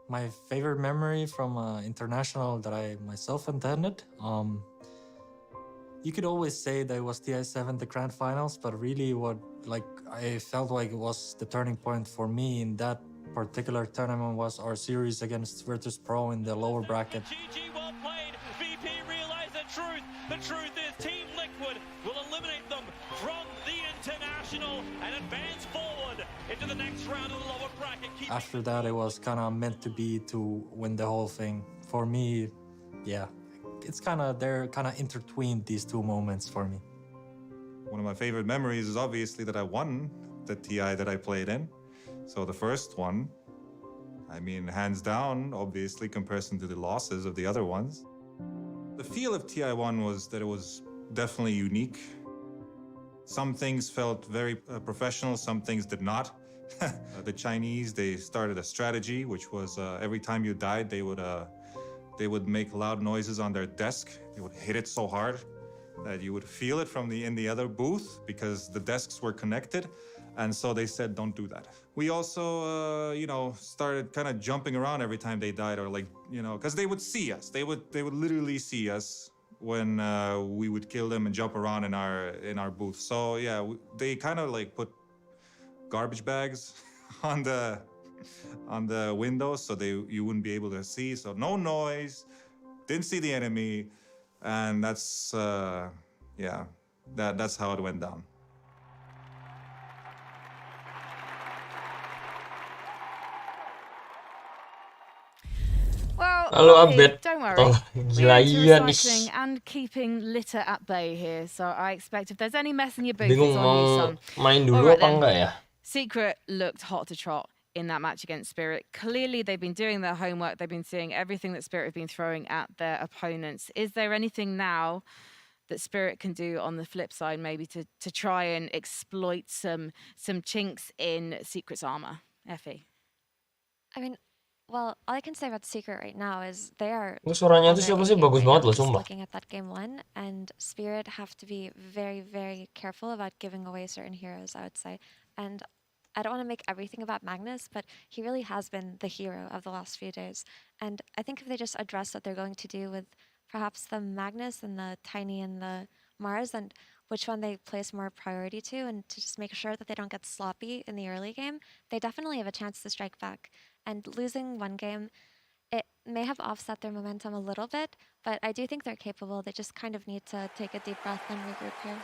My favorite memory from international that I myself attended. You could always say that it was TI7 the grand finals, but really what like I felt like it was the turning point for me in that particular tournament was our series against Virtus Pro in the lower bracket. GG, well played. VP realized the truth. The truth is Team Liquid will eliminate them from the international and advance forward into the next round of the lower bracket. After that, it was kind of meant to be to win the whole thing. For me, yeah, it's they're kind of intertwined, these two moments for me. One of my favorite memories is obviously that I won the TI that I played in. So the first one, I mean, hands down, obviously, comparison to the losses of the other ones. The feel of TI1 was that it was definitely unique. Some things felt very professional, some things did not. The Chinese, they started a strategy, which was every time you died, they would make loud noises on their desk. They would hit it so hard that you would feel it from in the other booth because the desks were connected. And so they said, don't do that. We also, started kind of jumping around every time they died, or because they would see us. They would literally see us when we would kill them and jump around in our booth. So yeah, they kind of put garbage bags on the windows so you wouldn't be able to see. So no noise, didn't see the enemy, and that's that's how it went down. Well, Halo Abed, don't worry. gila iya nih. Recycling and keeping litter at bay here, so I expect if there's any mess in your booth, Bingung it's on you, mau son. main dulu Alright apa then. enggak ya? Secret looked hot to trot in that match against Spirit. Clearly, they've been doing their homework. They've been seeing everything that Spirit have been throwing at their opponents. Is there anything now that Spirit can do on the flip side, maybe to try and exploit some chinks in Secret's armor? Effie? I mean, well, all I can say about Secret right now is they are. Suaranya tuh siapa sih? Bagus banget loh, sumpah. Looking at that game 1, and Spirit have to be very, very careful about giving away certain heroes, I would say. And I don't want to make everything about Magnus, but he really has been the hero of the last few days. And I think if they just address what they're going to do with perhaps the Magnus and the Tiny and the Mars, and which one they place more priority to, and to just make sure that they don't get sloppy in the early game, they definitely have a chance to strike back. And losing one game, it may have offset their momentum a little bit, but I do think they're capable. They just kind of need to take a deep breath and regroup here.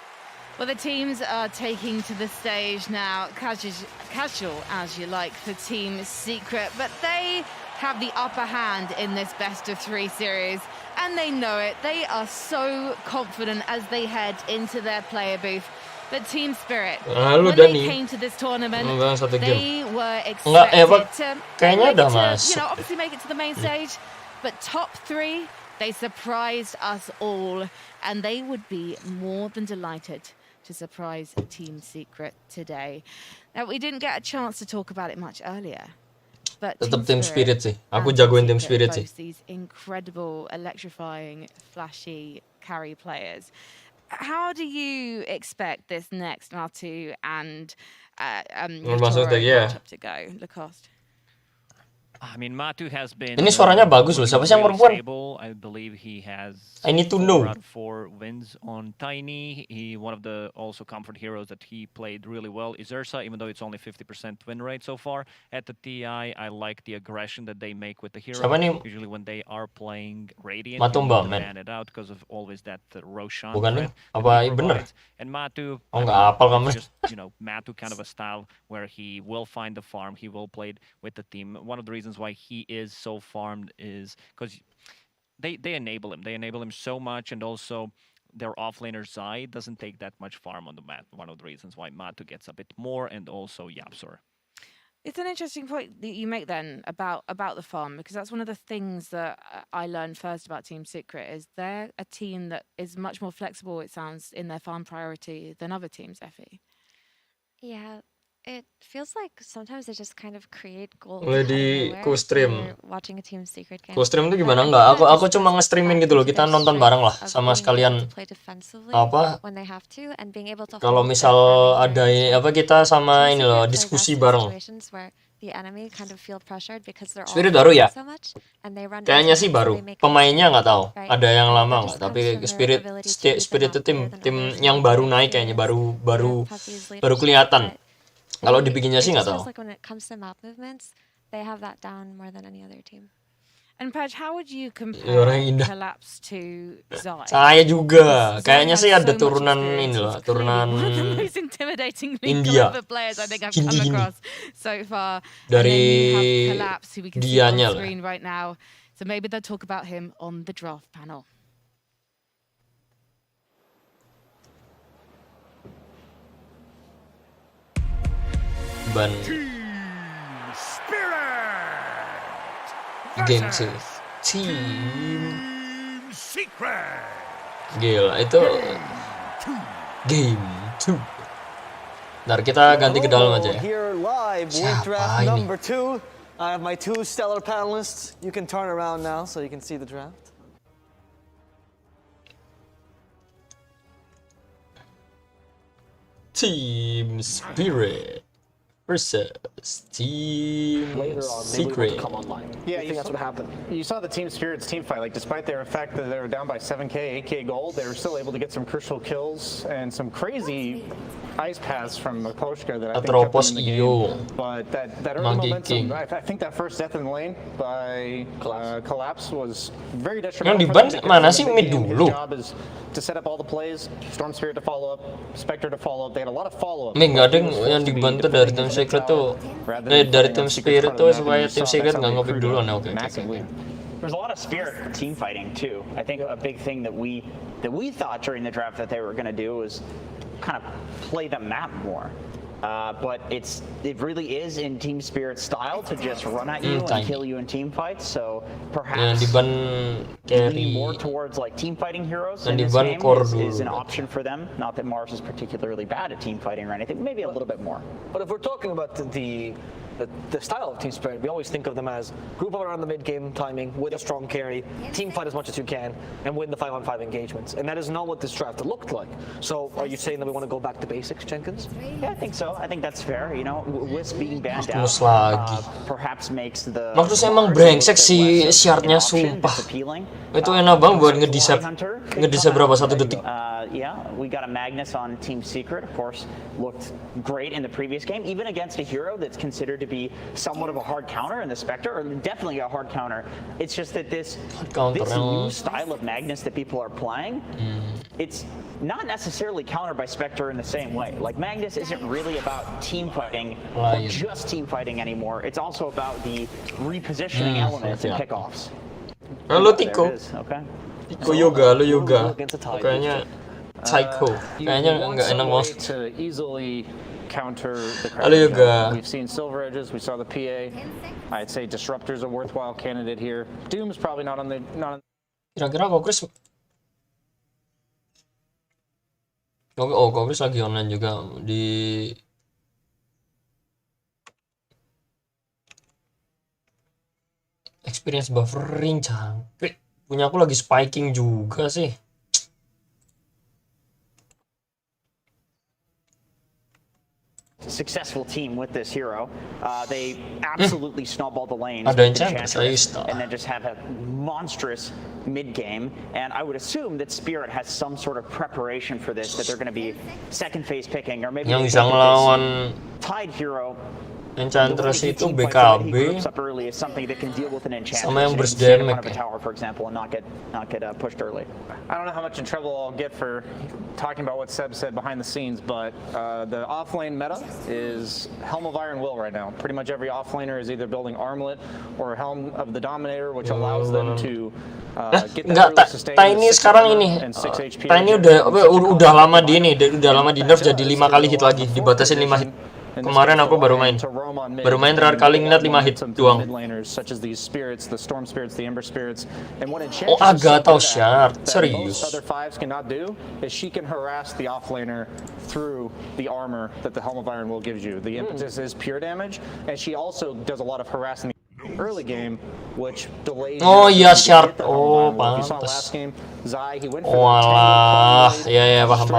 Well, the teams are taking to the stage now, casual as you like, for Team Secret, but they have the upper hand in this best-of-3 series, and they know it. They are so confident as they head into their player booth. But Team Spirit, when they came to this tournament, they were expected to obviously make it to the main stage, but top 3, they surprised us all, and they would be more than delighted to surprise Team Secret today. Now, we didn't get a chance to talk about it much earlier, but tetap Team Spirit sih. Aku jagoin Team Spirit sih. These incredible, electrifying, flashy carry players. How do you expect this next Matu and matchup to go, Lacoste? I mean, Matu has been. Ini suaranya bagus loh. Siapa sih yang perempuan? I believe he has. I need to know. 4 wins on Tiny. One of the also comfort heroes that he played really well is Ursa, even though it's only 50% win rate so far at the TI. I like the aggression that they make with the hero. Siapa nih? Usually when they are playing Radiant, Matumba, you ban it out because of always that Roshan. Bukan nih? Apa bener? And Matu. Oh, nggak hafal kamu. Just Matu kind of a style where he will find the farm. He will play with the team. One of the reasons why he is so farmed is because they enable him. They enable him so much, and also their offlaner Zai doesn't take that much farm on the map. One of the reasons why Matu gets a bit more, and also Yapsor. It's an interesting point that you make then about the farm, because that's one of the things that I learned first about Team Secret is they're a team that is much more flexible, it sounds, in their farm priority than other teams, Effie. Yeah. It feels like sometimes they just kind of create goals. Mulai di co-stream. Watching a Team Secret game. Co-stream tuh gimana? Enggak, aku cuma nge-streamin gitu loh. Kita nonton bareng lah sama sekalian. Apa? Kalau misal ada kita sama ini loh diskusi bareng. the enemy kind of feel pressured because they're all Spirit baru ya? so much and they run Kayaknya into sih it, so baru. they make Pemainnya nggak tahu. right? Ada yang And lama that nggak? just Tapi comes from their Spirit ability to read the Spirit map itu tim better than tim others yang and baru their naik kayaknya, experience. baru Puffy's baru leadership, kelihatan. but Kalau they- dibikinnya it sih nggak just tahu. feels like when it comes to map movements, they have that down more than any other team. And Pej, how would you orang compare indah. Collapse to Zai? Saya juga. Zai Kayaknya has sih so ada much turunan experience. ini loh, He's clearly turunan one of the most intimidatingly India. clever players I think I've Gini, come gini. across so far. Dari and then you have Collapse, who we can see on dianya lah. screen right now. So maybe they'll talk about him on the draft panel. Ban game sih. Team Gila, itu game 2. Ntar kita ganti ke dalam aja ya. Here live with Siapa draft ini? number 2. I have my 2 stellar panelists. You can turn around now so you can see the draft. Team Spirit versus Team Secret. Yeah, I think that's what happened. You saw the Team Spirit's team fight. Like, despite their fact that they were down by 7K, 8K gold, they were still able to get some crucial kills and some crazy ice paths from Makoshka that I think kept them in the game. But that early Monkey momentum, King. I think that first death in the lane by Collapse was very Yang detrimental. di for ban them mana because sih in the mid game, his dulu? job is to set up all the plays, Storm Spirit to follow up, Spectre to follow up. They had a lot of follow up. Nih nggak ada yang dibantu dari tim Secret tuh. Dari tim Spirit tuh supaya tim Secret nggak nge-pick duluan. Oke. There's a lot of spirit for team fighting too. I think a big thing that we thought during the draft that they were going to do was kind of play the map more. But it really is in Team Spirit style to just run at you and kill you in team fights. So Yang di perhaps ban leaning carry. more towards like team fighting heroes Yang in di this ban game core is an dulu. option for them. Not that Mars is particularly bad at team fighting or anything. Maybe a little bit more. But if we're talking about the style of Team Spirit, we always think of them as group up around the mid-game timing with a strong carry, team fight as much as you can, and win the 5-on-5 engagements. And that is not what this draft looked like. So are you saying that we want to go back to basics, Jenkins? Yeah, I think so. I think that's fair. You know, Wisp being banned out Magnus lagi. perhaps makes the Magnus emang Mars a little brengsek bit sih less of shardnya, an option sumpah. that's appealing. Itu enak banget buat Hunter ngedisab berapa 1 detik. Yeah, we got a Magnus on Team Secret, of course, looked great in the previous game, even against a hero that's considered to be somewhat of a hard counter in the Spectre, or definitely a hard counter. It's just that this new style of Magnus that people are playing, it's not necessarily countered by Spectre in the same way. Like, Magnus isn't really about team fighting or just team fighting anymore. It's also about the repositioning elements and pickoffs. Halo Tiko. Okay. Tiko Yoga, halo Yoga. Kayaknya Psycho. Kayaknya nggak enak banget. To easily counter the Halo Yoga. We've seen Silver Edges, we saw the PA. I'd say Disruptor's a worthwhile candidate here. Doom's probably not on. Kira-kira Kokris Kokris lagi online juga di experience buffering cangkrik. Punya aku lagi spiking juga sih. Successful team with this hero. They absolutely snowball the lanes Ada with Enchantress, Enchantress, and then just have a monstrous mid game. And I would assume that Spirit has some sort of preparation for this, that they're going to be second phase picking, or maybe Yang they bisa think that ngelawan this Tied hero. Enchantress itu Team fight that he BKB groups up early is something that can deal with an Enchantress. sama yang and burst stand in front damage. of a tower, for example, and not get pushed early. I don't know how much in trouble I'll get for talking about what Seb said behind the scenes, but the offlane meta is Helm of Iron Will right now. Pretty much every offlaner is either building Armlet or Helm of the Dominator, which allows them to get that early sustain. Tiny sekarang ini. Tiny udah lama di ini, udah lama di nerf jadi 5 kali hit lagi, dibatasin 5 hit. Kemarin aku baru main terakhir kali ngeliat 5 hit doang. Oh, agak atau shard, serius. Other fives cannot do is she can harass the offlaner through the armor that the Helm of Iron Will gives you. The impetus is pure damage, and she also does a lot of harassing. early game, which delays. Oh iya, shard. Oh, pantas. Zai, he went Walah, ya paham.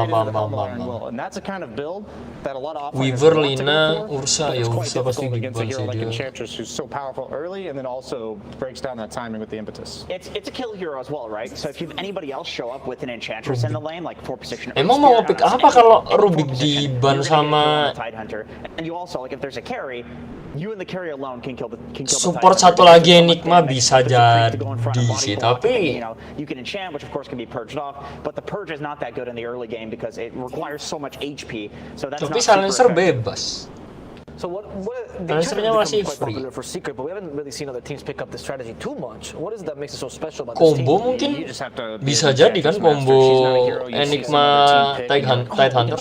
And that's a kind of build that a lot of Weaver, Lina, Ursa, ya Ursa pasti big against a ban hero sih like dia. Enchantress, who's so powerful early, and then also breaks down that timing with the impetus. It's a kill hero as well, right? So if you have anybody else show up with an Enchantress in the lane, like 4 position. Emang mau pick apa kalau Rubik di ban sama Tidehunter, and you also like if there's a carry, you and the carry alone can kill the support satu lagi Enigma bisa jadi sih, tapi you can enchant, which of course can be purged off, but the purge is not that good in the early game because it requires so much HP. So that's tapi not silencer super effective. bebas. So Silencernya masih quite free. popular for Secret, but we haven't really seen other teams pick up this strategy too much. What is it that makes it so special about this team? Combo mungkin bisa jadi kan combo Enigma Tidehunter.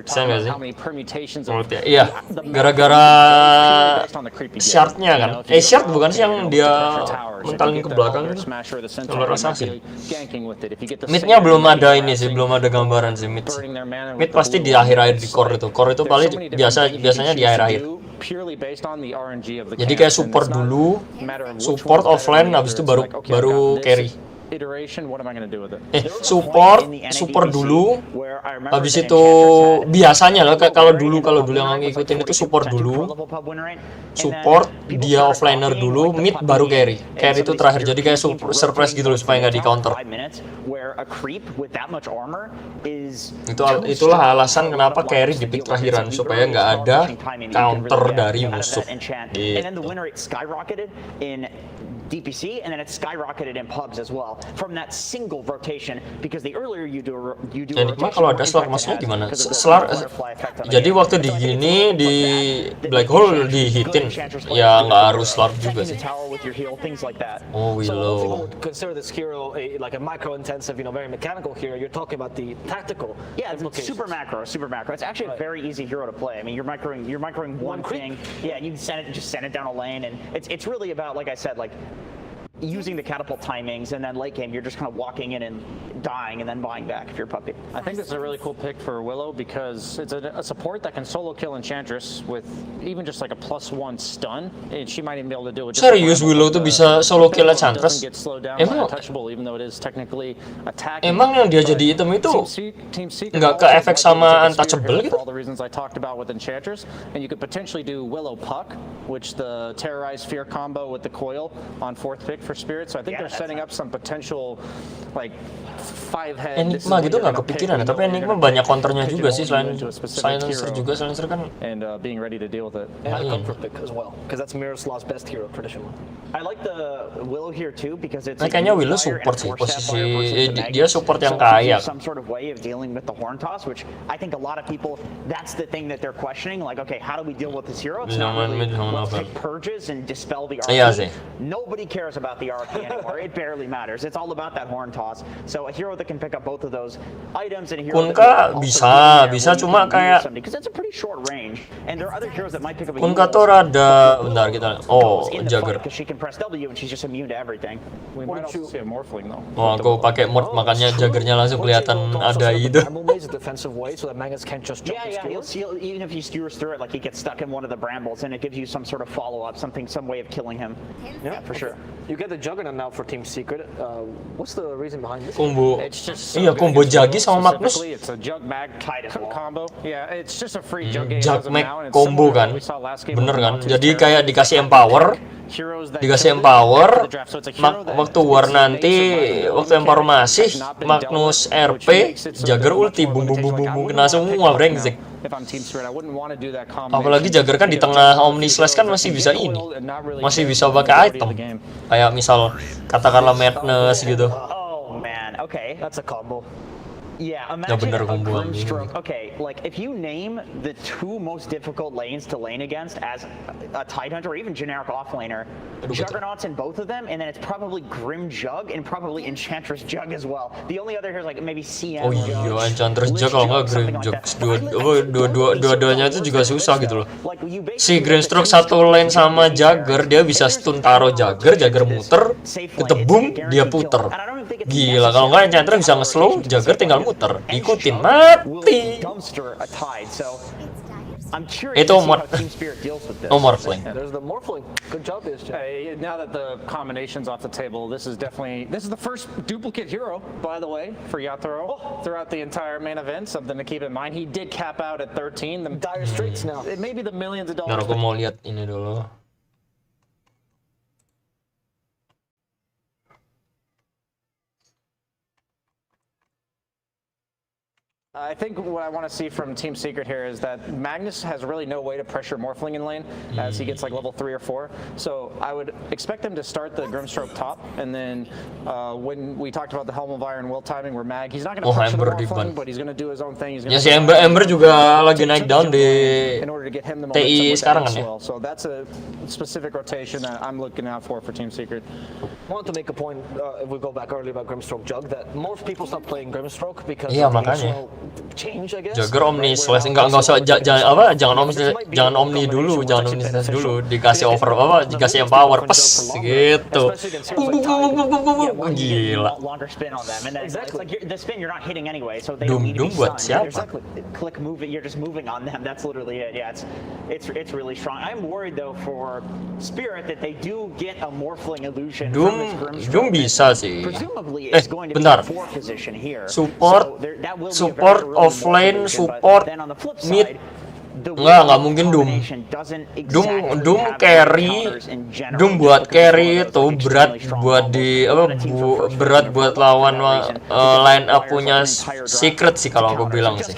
Bisa nggak sih? Menurut ya, iya. Gara-gara shardnya kan? Shard bukan sih yang dia mentalin ke belakang itu? Kalau rasa sih. Midnya belum ada ini sih, belum ada gambaran sih mid. Mid pasti di akhir-akhir di core itu. Core itu paling biasanya di akhir-akhir. Jadi kayak support dulu, support offline, habis itu baru carry. Support dulu, habis itu biasanya loh kalau dulu yang ngikutin itu support dulu, support dia offliner dulu, mid baru carry itu terakhir, jadi kayak surprise gitu loh supaya nggak di counter. Itulah alasan kenapa carry di pick terakhiran, supaya nggak ada counter dari musuh gitu. DPC, and then it skyrocketed in pubs as well from that single rotation, because the earlier you do Enigma kalau ada slot masuknya gimana? Jadi waktu di gini di black hole dihitin, ya nggak harus slot juga sih. Oh Willow. Consider this hero like a micro intensive, very mechanical hero. You're talking about the tactical. Yeah, it's super macro. It's actually a very easy hero to play. I mean, you're microing one thing. Yeah, and you just send it down a lane, and it's really about, like I said, like using the catapult timings, and then late game you're just kind of walking in and dying and then buying back if you're puppy. I think this is a really cool pick for Willow because it's a support that can solo kill Enchantress with even just like a +1 stun, and she might even be able to do it. Serius Willow tuh bisa solo kill Enchantress? Emang yang dia jadi item itu nggak ke efek sama untouchable gitu? All the reasons I talked about with Enchantress, and you could potentially do Willow Puck, which the terrorize fear combo with the coil on 4th pick for Spirit. So I think they're setting up some potential like 5-head. Enigma gitu nggak kepikiran ya, tapi Enigma banyak counternya juga sih, selain silencer juga. Silencer kan and being ready to deal with it. And a comfort pick as well, because that's Miroslav's best hero traditionally. I like the Willow here too because it's kayaknya Willow support sih, posisi dia support yang kaya. Some sort of way of dealing with the horn toss, which I think a lot of people, that's the thing that they're questioning, like, okay, how do we deal with this hero? It's not really, let's take purges and dispel the RP. Nobody cares about the RP anymore. It barely matters. It's all about that horn toss. So a hero that can pick up both of those items and a hero Kunka bisa cuma kayak because that's a pretty short range, and there are other heroes that might pick up a Kunka tuh rada bentar kita. Oh, Jagger. Because she can press W and she's just immune to everything. We might also see a Morphling though. Oh, aku pakai morph makanya Jaggernya langsung kelihatan ada itu. Yeah, he'll seal even if he skewers through it, like he gets stuck in one of the brambles, and it gives you some sort of follow-up, some way of killing him. Yeah, for sure. You get the Juggernaut now for Team Secret. What's the reason behind this? Combo. Iya, combo Jagi sama Magnus. It's a Jug Mag combo. Yeah, it's just a free Jug Jug Mag combo kan. Bener kan? Jadi kayak dikasih empower. Waktu war nanti, waktu empower masih Magnus RP, Jagger ulti, bum kena semua brengsek. Apalagi Jagger kan di tengah Omni Slash kan masih bisa masih bisa pakai item. Kayak misal katakanlah Madness gitu. Oh man, okay, that's a combo. Yeah, imagine a Grimstroke. Okay, like if you name the 2 most difficult lanes to lane against as a Tidehunter or even generic offlaner, Juggernauts in both of them, and then it's probably Grim Jug and probably Enchantress Jug as well. The only other here is like maybe CM. Oh iya, Enchantress Jug kalau nggak Grim Jug. Dua-duanya itu juga susah gitu loh. Si Grimstroke satu lane sama Jagger, dia bisa stun taro Jagger muter, ketebung, dia puter. Gila, kalau nggak Enchantress bisa nge-slow, Jagger tinggal muter, ikutin mati. I'm curious Itu to see Omar. how Team Spirit deals with this. Morphling. There's the Morphling. Good job, PSG. Now that the combination's off the table, this is the first duplicate hero, by the way, for Yatoro throughout the entire main event. Something to keep in mind. He did cap out at 13. The dire straits now. It may be the millions of Ntar dollars. aku mau lihat ini dulu. I think what I want to see from Team Secret here is that Magnus has really no way to pressure Morphling in lane as he gets like level 3 or 4. So I would expect them to start the Grimstroke top, and then when we talked about the Helm of Iron will timing where he's not going to pressure the Ember Morphling, but he's going to do his own thing. He's Ya si Ember juga lagi naik down di in order to get him the TI sekarang kan ya. well. So that's a specific rotation that I'm looking out for Team Secret. I want to make a point, if we go back earlier about Grimstroke Jug, that most people stop playing Grimstroke because Iya, of the makanya. initial change, I guess. Jagger Omni slash enggak usah jangan Omni dulu, jangan Omni slash dulu, dikasih over dikasih empower pes gitu. Gila. Longer spin on them, and then it's like the spin you're not hitting anyway, so they don't need to be buat stunned. siapa? Click move it, you're just moving on them. That's literally it. Yeah, it's really strong. I'm worried though for Spirit that they do get a Morphling illusion from this Grimstroke. Bisa sih. Presumably it's going to bentar. be a 4 position here. Support, So that will be a support very early offlane, illusion, but support then on the flip mid. side, the Nggak mungkin Doom. Doom carry, Doom buat carry itu berat buat di berat buat lawan line up punya Secret sih kalau aku bilang sih.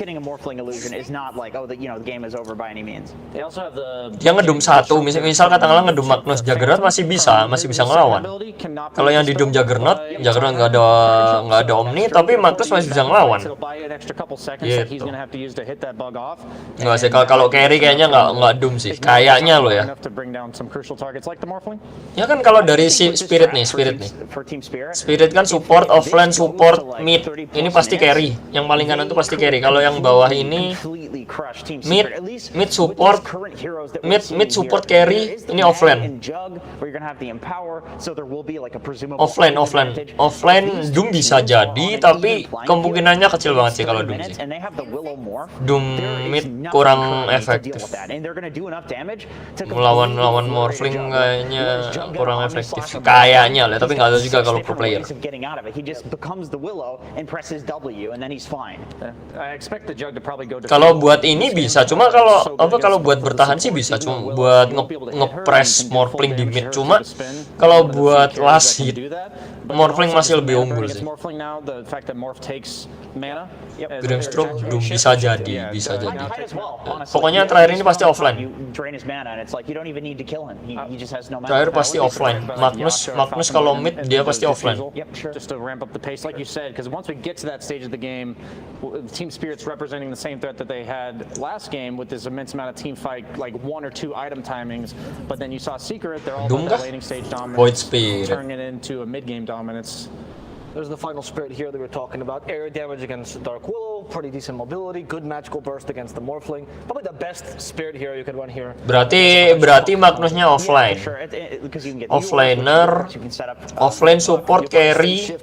Dia ngedum satu, misal katakanlah ngedum Magnus Juggernaut masih bisa ngelawan. Kalau yang di Doom Juggernaut nggak ada Omni, tapi Magnus masih bisa ngelawan. Gitu. Nggak sih, kalau carry kayaknya nggak Doom sih, kayaknya lo ya. Ya kan kalau dari Spirit nih, Spirit kan support offlane, support mid, ini pasti carry. Yang paling kanan itu pasti carry. Kalau yang bawah ini mid support carry, ini offlane. Offlane Doom bisa jadi, tapi kemungkinannya kecil banget sih kalau Doom sih. Doom mid kurang efektif. Melawan Morphling kayaknya kurang efektif. Kayaknya lah, tapi nggak tahu juga kalau pro player. Kalau buat ini bisa, cuma kalau buat bertahan sih bisa, cuma buat nge-press Morphling di mid. Cuma kalau buat last hit, Morphling masih lebih unggul sih. Grimstroke Doom bisa jadi. Pokoknya terakhir ini pasti offline. Terakhir pasti offline. Magnus kalau mid dia pasti offline. Just to ramp up the pace, like you said, because once we get to that stage of the game, Team Spirit's representing the same threat that they had last game with this immense amount of team fight, like 1 or 2 item timings. But then you saw Secret, they're all about that laning stage dominance, Void Spirit, turning it into a mid game dominance. There's the final Spirit here that we're talking about. Area damage against Dark Willow, pretty decent mobility, good magical burst against the Morphling. Probably the best Spirit hero you can run here. Berarti Magnusnya offline. Offlaner, offline support carry,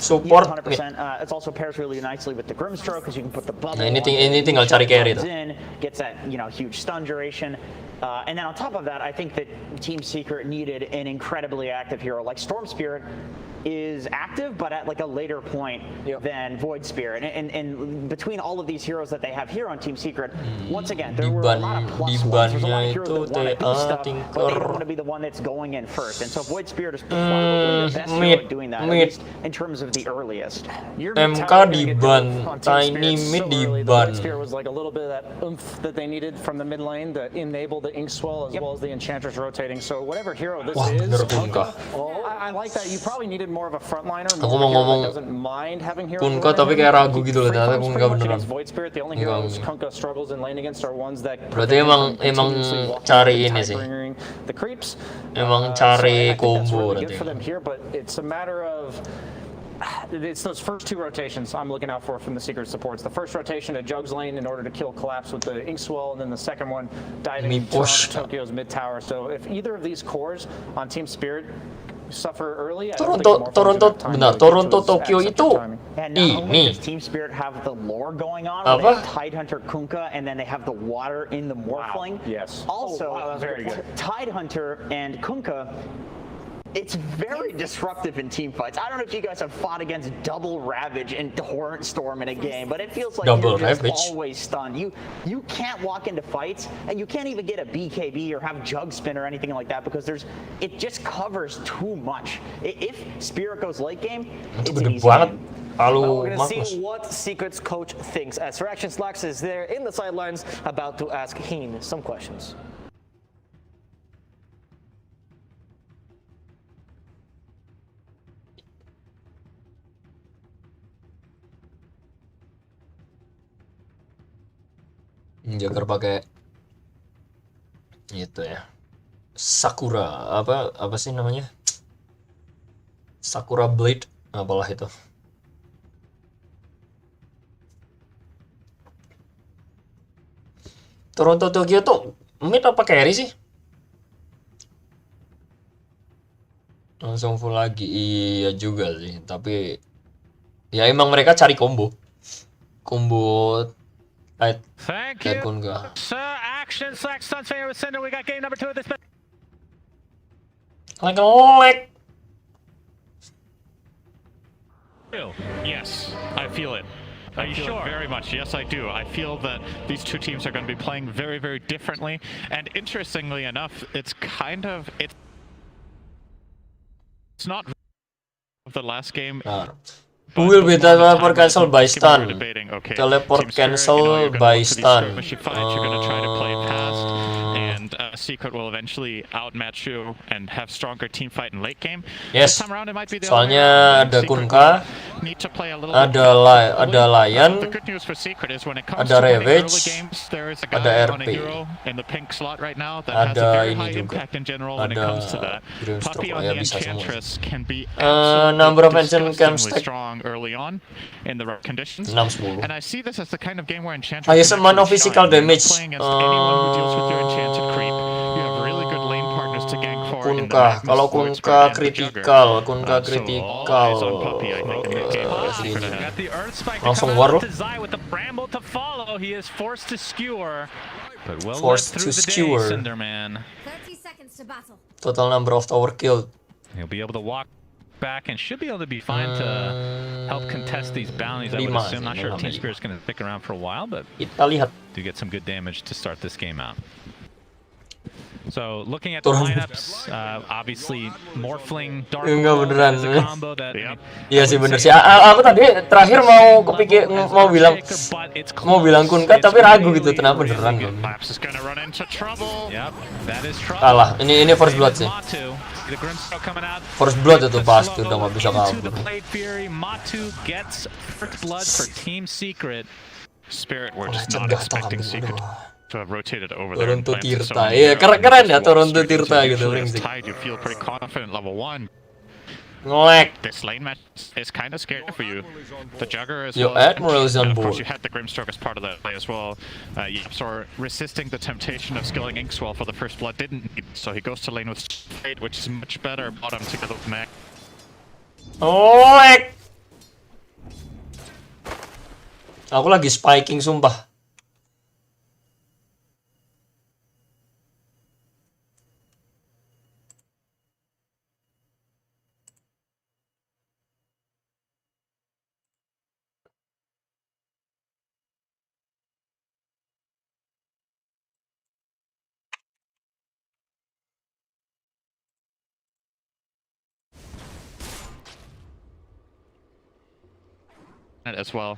support. It also pairs really nicely with the Grimstroke because you can put the bubble. Nah, ini tinggal cari carry tuh. Gets that huge stun duration. And then on top of that, I think that Team Secret needed an incredibly active hero like Storm Spirit. Is active, but at like a later point than Void Spirit. And between all of these heroes that they have here on Team Secret, once again, there were a lot of plus ones. There's a lot of heroes that want to do stuff, but they don't want to be the one that's going in first. And so Void Spirit is probably the best hero at doing that, at least in terms of the earliest. MK di-ban, Tiny mid di-ban. Void Spirit was like a little bit of that oomph that they needed from the mid lane to enable the Ink Swell as well as the Enchantress rotating. So whatever hero this is, I like that. You probably needed more of a frontliner. Aku mau ngomong Punka tapi kayak ragu gitu loh, ternyata Punka beneran. Berarti emang cari ini sih. Emang cari combo berarti. It's those first 2 rotations I'm looking out for from the Secret supports. The first rotation to Jug's lane in order to kill Collapse with the Ink Swell, and then the second one diving into Tokyo's mid tower. So if either of these cores on Team Spirit suffer early. I don't think the Toronto, Morphling have time benar, to get to Toronto his Tokyo accepted itu timing. And not only ini does Team Spirit have the lore going on, where they apa? have Tidehunter Kunkka, and then they have the water in the Morphling. Yes. Also, Oh, wow, that's very good. Tidehunter and Kunkka, it's very disruptive in team fights. I don't know if you guys have fought against Double Ravage and Torrent Storm in a game, but it feels like Double you're just Ravage? always stunned. You can't walk into fights, and you can't even get a BKB or have Jug Spin or anything like that because it just covers too much. If Spirit goes late game, Itu it's an gede easy banget. game. Lalu Well, we're going to Magnus. see what Secret's coach thinks as Reaction Slacks is there in the sidelines about to ask Heen some questions. Jagger pakai itu ya. Sakura apa sih namanya? Sakura Blade apalah itu. Toronto Tokyo tuh mid apa carry sih? Langsung full lagi. Iya juga sih, tapi ya emang mereka cari combo tight Thank kayak you, Kunkka. sir. Action Slack Suns favor with Cinder. We got game number 2 of this. Like a leg. Yes, I feel it. Are you sure? Very much. Yes, I do. I feel that these two teams are going to be playing very, very differently. And interestingly enough, it's not the last game. Who will be teleport cancel by stun? Teleport cancel by stun. And Secret will eventually outmatch you and have stronger team fight in late game. Yes. This time around, it might be the Soalnya ada Kunkka, need to play a little ada Lion, the good news for Secret is when it comes ada to winning Ravage, early games, there is a guy ada on a RP, hero in the pink slot right now that has a ada very ini high juga, impact in general when it ada comes to that. Grimstroke, Puppy on ya the bisa semua. Enchantress can be Number of ancient camp disgustingly stack strong early on in the right conditions. 6-10. And I see this as the kind of game where Enchantress Highest can amount of actually physical shine. You're not damage. playing against anyone who deals with your enchanted creep. You have really good lane partners to gank for in the Kunkka, Magnus, kalau Void Kunkka Spirit, and the kritikal, Jugger. Kunkka So kritikal. all eyes on Puppy, I think, in that game. Secret ahead. Got the Earth Spike to Langsung come war out lo. to Zai with the Bramble to follow. He is forced to skewer, but will live Forced through to the skewer. day, Cinderman. 30 seconds to battle. Total number of tower killed. He'll be able to walk back and should be able to be fine to help contest these bounties. I would 5 assume. sih, Not sure if Team 5. Spirit's going to stick around for a while, but Kita lihat. do get some good damage to start this game out. So looking at the lineups, obviously Morphling, Dark Enggak Lord beneran. is a combo that Iya sih bener sih. Aku tadi terakhir mau kepikir mau bilang Kunkka tapi ragu gitu kenapa beneran. Laps is gonna run into trouble. Yep, that is trouble. Kalah. Ini First Blood sih. Matu, the Grimstroke coming out. First Blood itu pasti udah nggak bisa Into the kabur. Blade Fury, Matu gets First Blood for Team Secret. Spirit, we're just not expecting Secret to have rotated over there. Toronto Tirta. Iya, keren ya Toronto Tirta gitu. Tied, you feel pretty confident level 1. Ngelek. This lane match is kind of scary for you. The Jugger as Yo, well. Admiral is on And of course, board. you had the Grimstroke as part of that play as well. Yipsor resisting the temptation of skilling Inkswell for the first blood didn't need, so he goes to lane with Fate, which is much better bottom together with Mac. Ngelek. Aku lagi spiking sumpah. As well.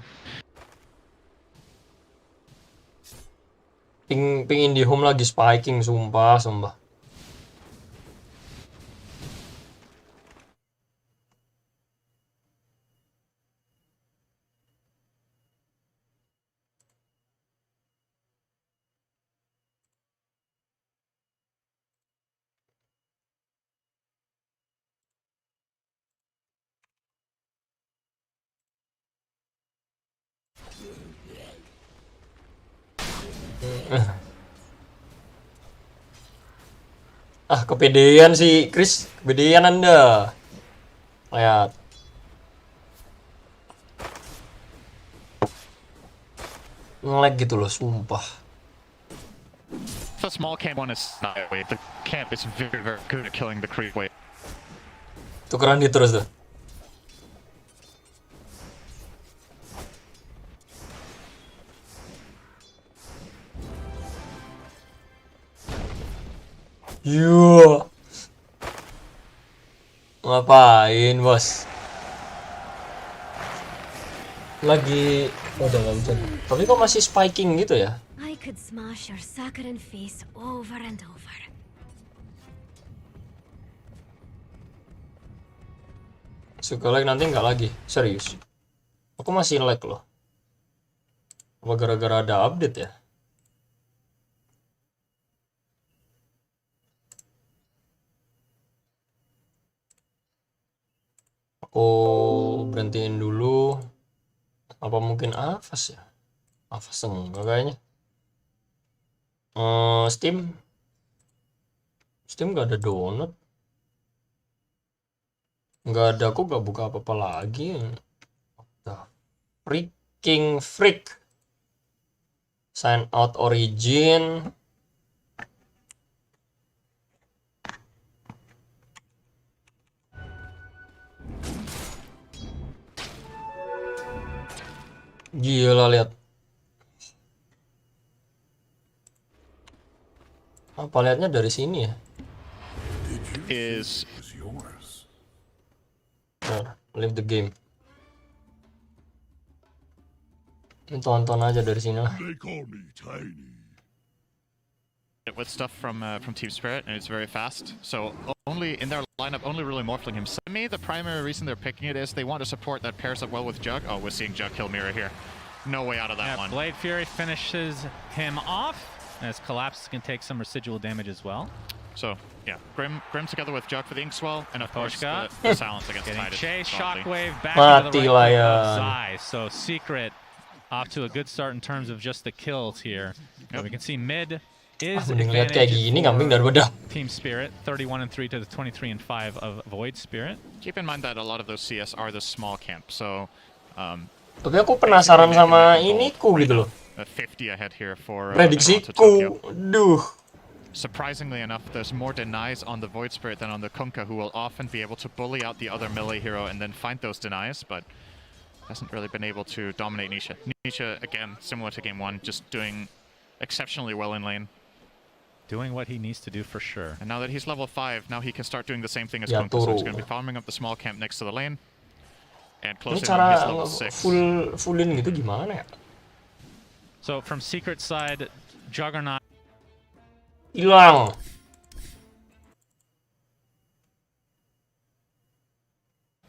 Ping Indihome lagi spiking sumpah. Ah, kepedean sih, Chris. Kepedean Anda. Lihat. Nge-lag gitu loh, sumpah. The small camp one is not that wave. The camp is very, very good at killing the creep wave. Tukeran dia terus tuh. Yo. Ngapain, bos? Lagi udah nggak hujan. Tapi kok masih spiking gitu ya? I could smash your saccharine face over and over. Suka lag nanti nggak lagi, serius. Aku masih lag loh. Apa gara-gara ada update ya? Aku berhentiin dulu. Apa mungkin Avas ya? Avas enggak kayaknya. Steam nggak ada donut. Nggak ada, aku nggak buka apa-apa lagi. What the freaking freak. Sign out origin. Gila, lihat. Apa lihatnya dari sini ya? Is Leave the game. Tonton aja dari sini lah. with stuff from Team Spirit, and it's very fast. So only in their lineup, only really morphling him. To me, the primary reason they're picking it is they want a support that pairs up well with Jug. Oh, we're seeing Jug kill Mira here. No way out of that one. Blade Fury finishes him off, as Collapse can take some residual damage as well. So, yeah, Grim together with Jug for the Inkswell, and of course the silence against Getting Tidus. Chase, Shockwave back Mati into the lah right ya. of Zai. So Secret off to a good start in terms of just the kills here. And we can see mid is Mending lihat kayak gini kambing daripada Team Spirit, 31-3 to the 23-5 of Void Spirit. Keep in mind that a lot of those CS are the small camp, so tapi aku penasaran sama iniku gitu loh. 50 ahead here for Prediksiku. Duh. Surprisingly enough, there's more denies on the Void Spirit than on the Kunkka, who will often be able to bully out the other melee hero and then find those denies, but hasn't really been able to dominate Nisha. Nisha, again, similar to game 1, just doing exceptionally well in lane. Doing what he needs to do for sure. And now that he's level 5, now he can start doing the same thing as Kunkka, so he's going to be farming up the small camp next to the lane. And Ini closing on his cara level 6. fullin gitu gimana ya? So from Secret side, Juggernaut Hilang.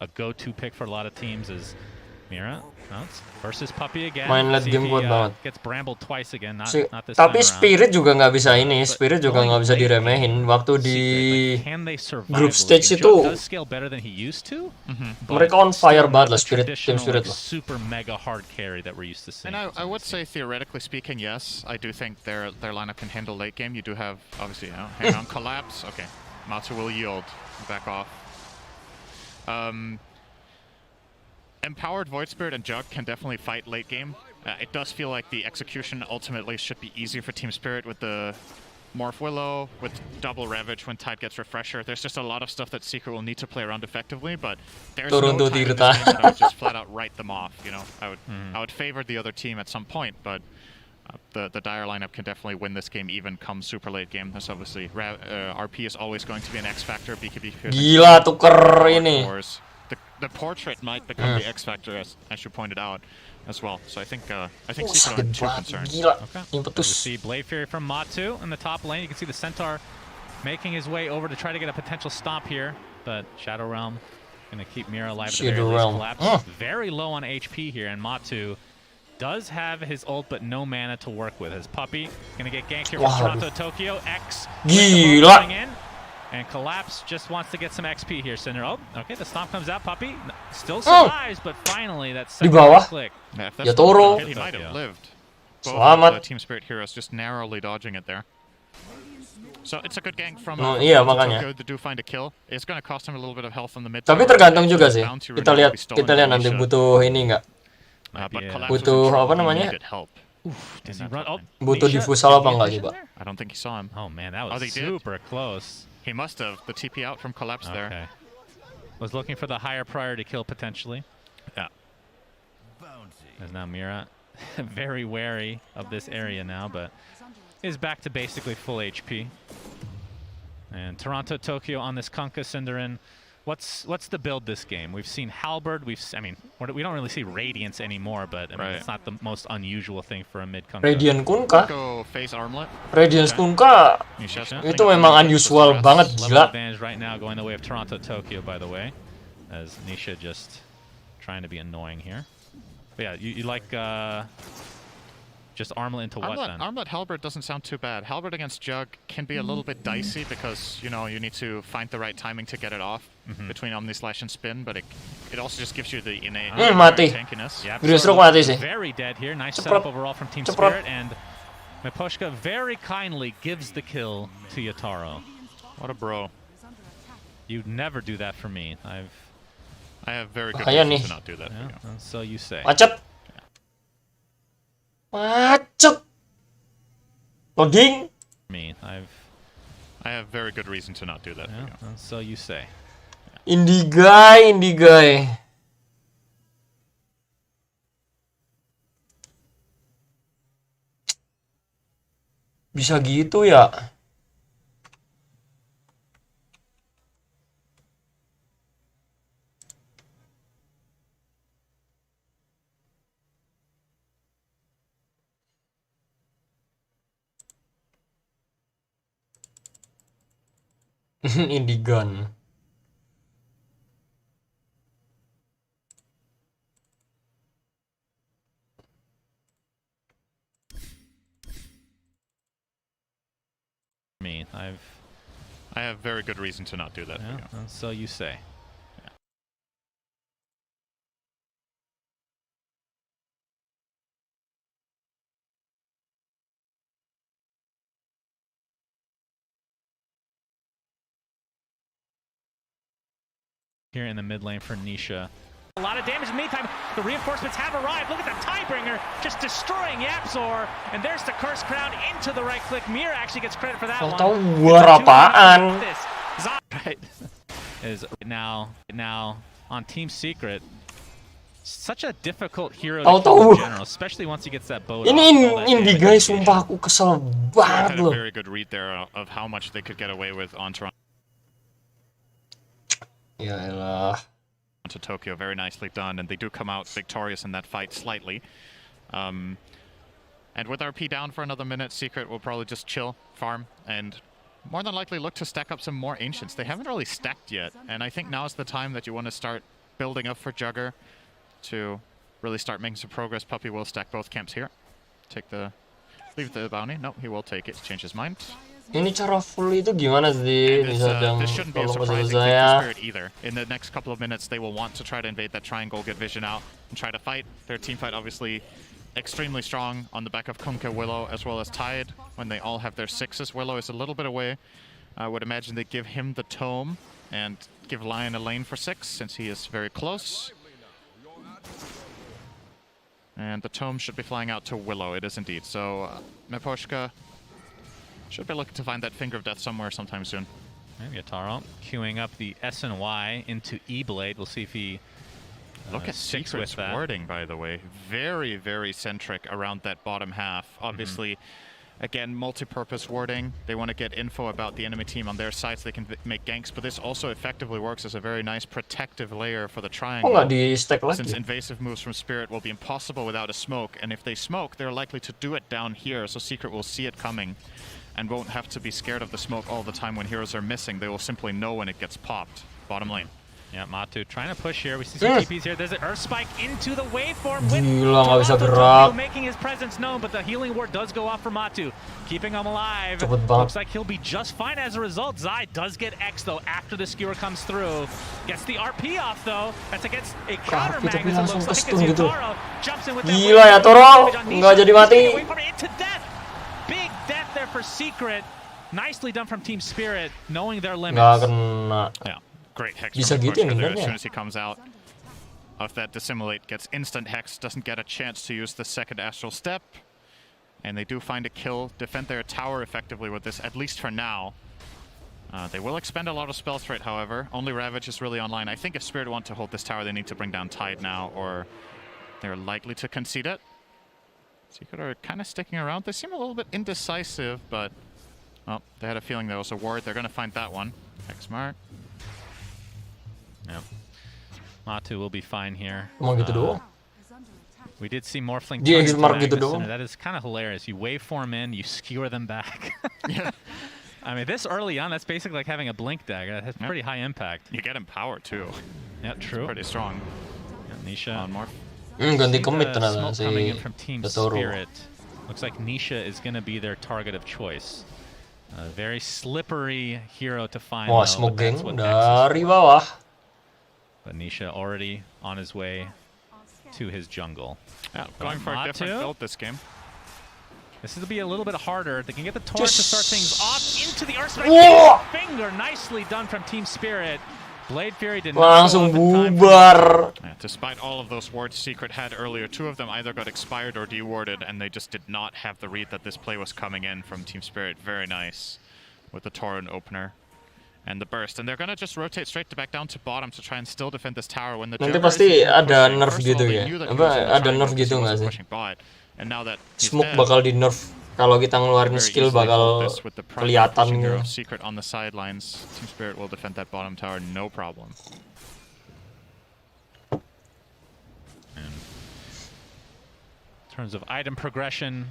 a go-to pick for a lot of teams is Mira. No, versus Puppy again. Main late See game if he, kuat banget. Gets brambled twice again, not this Tapi time around. Spirit juga nggak bisa ini, Spirit juga nggak bisa diremehin. Waktu di Can they survive group the stage league? itu Jug does scale better than he used to. But mereka on fire still banget not lah the Spirit, Team traditional, Spirit like, lah. super mega hard carry that we're used to seeing. And I would say, theoretically speaking, yes, I do think their lineup can handle late game. You do have, obviously, hang on, Collapse. Okay, Matsu will yield, back off. Empowered Void Spirit and Jug can definitely fight late game. It does feel like the execution ultimately should be easier for Team Spirit with the Morph Willow, with double Ravage when Tide gets Refresher. There's just a lot of stuff that Secret will need to play around effectively, but there's no time in this game that I would just flat out write them off. You know, I would favor the other team at some point, but the Dire lineup can definitely win this game even come super late game. There's obviously RP is always going to be an X factor. BKB Gila tuker ini. The portrait might become the X factor, as you pointed out, as well. So I think Secret aren't too concerned. Gila. You see Blade Fury from Matu in the top lane. You can see the Centaur making his way over to try to get a potential stomp here, but Shadow Realm gonna keep Mira alive. Shadow Realm. Collapse. Very low on HP here, and Matu does have his ult, but no mana to work with. His Puppy gonna get ganked here from Toronto Tokyo. X Gila. in. And Collapse just wants to get some XP here, Cinder. Oh, okay, the stomp comes out. Puppy still survives, but finally that second click. Yeah, if Ya Toro. he might have lived. Selamat. Both Team Spirit heroes just narrowly dodging it there. So it's a good gank from Iya makanya. Tokyo to find a kill. It's going to cost him a little bit of health on the mid. Tapi tergantung juga sih. Kita lihat nanti butuh ini nggak? Butuh apa namanya? Does he run? Oh, Butuh diffusal apa enggak sih, Pak? I don't think he saw him. Oh man, that was they super close. He must have. The TP out from collapse there. Okay. Was looking for the higher priority kill potentially. Yeah. As now Mira, very wary of this area now, but is back to basically full HP. And Toronto Tokyo on this Kunkka Cinderin. What's the build this game? We've seen Halberd. We don't really see Radiance anymore, but I mean, it's not the most unusual thing for a mid Kunkka. Radiant Kunkka. Go face armlet. Radiance Kunkka. Itu memang unusual banget, gila. Advantage right now going the way of Toronto Tokyo, by the way, as Nisha just trying to be annoying here. But yeah, you like just armlet into what then? Armlet Halberd doesn't sound too bad. Halberd against Jug can be a little bit dicey because, you know, you need to find the right timing to get it off between Omni Slash and Spin, but it also just gives you the innate tankiness. Yeah, mati sih. Very dead here. Nice setup overall from Team Spirit, and Miposhka very kindly gives the kill to Yataro. What a bro. You'd never do that for me. I have very good reason to not do that. Yeah, so you say. Macet. Macet. Loading. Me, I have very good reason to not do that. Yeah, so you say. Indie guy. Bisa gitu ya? Indigan. Me, I have very good reason to not do that. Yeah, so you say. Here in the mid lane for Nisha. A lot of damage in the meantime. The reinforcements have arrived. Look at the Tiebringer just destroying Yapzor. And there's the Curse Crown into the right click. Mira actually gets credit for that one. Tahu war apaan? Right. Is now on Team Secret. Such a difficult hero to kill in general, especially once he gets that bow. Ini guys, sumpah aku kesel banget loh. Very good read there of how much they could get away with on Toronto. Yaelah. To Tokyo, very nicely done, and they do come out victorious in that fight slightly. And with RP down for another minute, Secret will probably just chill, farm, and more than likely look to stack up some more Ancients. They haven't really stacked yet, and I think now is the time that you want to start building up for Jugger to really start making some progress. Puppy will stack both camps here. Leave the bounty. No, he will take it. Change his mind. Ini cara full itu gimana sih? This shouldn't be a surprising thing for Spirit either. In the next couple of minutes, they will want to try to invade that triangle, get vision out, and try to fight. Their team fight obviously extremely strong on the back of Kunkka, Willow, as well as Tide. When they all have their sixes, Willow is a little bit away. I would imagine they give him the tome and give Lion a lane for 6 since he is very close. And the tome should be flying out to Willow. It is indeed. So Miposhka should be looking to find that Finger of Death somewhere sometime soon. Maybe Yataro queuing up the S and Y into E-Blade. We'll see if he look at Secret's wording, by the way. Very, very centric around that bottom half. Obviously, again, multi-purpose wording. They want to get info about the enemy team on their side so they can make ganks, but this also effectively works as a very nice protective layer for the triangle. Since invasive moves from Spirit will be impossible without a smoke, and if they smoke, they're likely to do it down here, so Secret will see it coming and won't have to be scared of the smoke all the time when heroes are missing. They will simply know when it gets popped. Bottom lane. Yeah, Matu trying to push here. We see some TPs here. There's an Earth Spike into the waveform. Gila, nggak bisa gerak. Making his presence known, but the healing ward does go off for Matu, keeping him alive. Cepet banget. Looks like he'll be just fine as a result. Zai does get X though after the skewer comes through. Gets the RP off though. That's against a counter Magnus. It looks like as Yataro jumps in with that. Gila, Yataro nggak jadi mati. Into death. Big death there for Secret. Nicely done from Team Spirit, knowing their limits. Nggak kena. Yeah, great hex Bisa from the gitu Butcher there. ninggalnya. As soon as he comes out of that dissimulate, gets instant hex, doesn't get a chance to use the second astral step. And they do find a kill, defend their tower effectively with this, at least for now. They will expend a lot of spells for it, however. Only Ravage is really online. I think if Spirit want to hold this tower, they need to bring down Tide now, or they're likely to concede it. Secret are kind of sticking around. They seem a little bit indecisive, but well, they had a feeling there was a ward. They're going to find that one. Hex mark. Yep. Matu will be fine here. Emang gitu doang. We did see Morphling Dia turn into X-Mark gitu Magnus doang. Center. That is kind of hilarious. You waveform in, you skewer them back. Yeah. I mean, this early on, that's basically like having a blink dagger. That has pretty high impact. You get empowered too. Yeah, true. Pretty strong. Yeah, Nisha. On Morph. Ganti See commit the ternyata smoke coming in si from Team Totoro. Spirit. Looks like Nisha is going to be their target of choice. A very slippery hero to find. Wah, though, smoke but that's gang what Nex is dari for. bawah. But Nisha already on his way to his jungle. Yeah, going for a different build this game. This will be a little bit harder. They can get the torrent to start things off into the Earth Strike. Whoa! Finger, nicely done from Team Spirit. Blade Fury did not Langsung go up in time. bubar. Yeah, despite all of those wards Secret had earlier, two of them either got expired or dewarded, and they just did not have the read that this play was coming in from Team Spirit. Very nice with the torrent opener and the burst. And they're going to just rotate straight back down to bottom to try and still defend this tower when the Nanti Juggernaut pasti is ada pushing. nerf First of all, gitu they ya. knew that he was in the Apa ada triangle nerf because gitu he nggak wasn't sih? pushing bot. And now that he's Smoke dead, bakal di nerf kalau kita ngeluarin very skill easily hold bakal this with the pressure kelihatan pushing gitu. Hero Secret on the sidelines. Team Spirit will defend that bottom tower, no problem. In terms of item progression,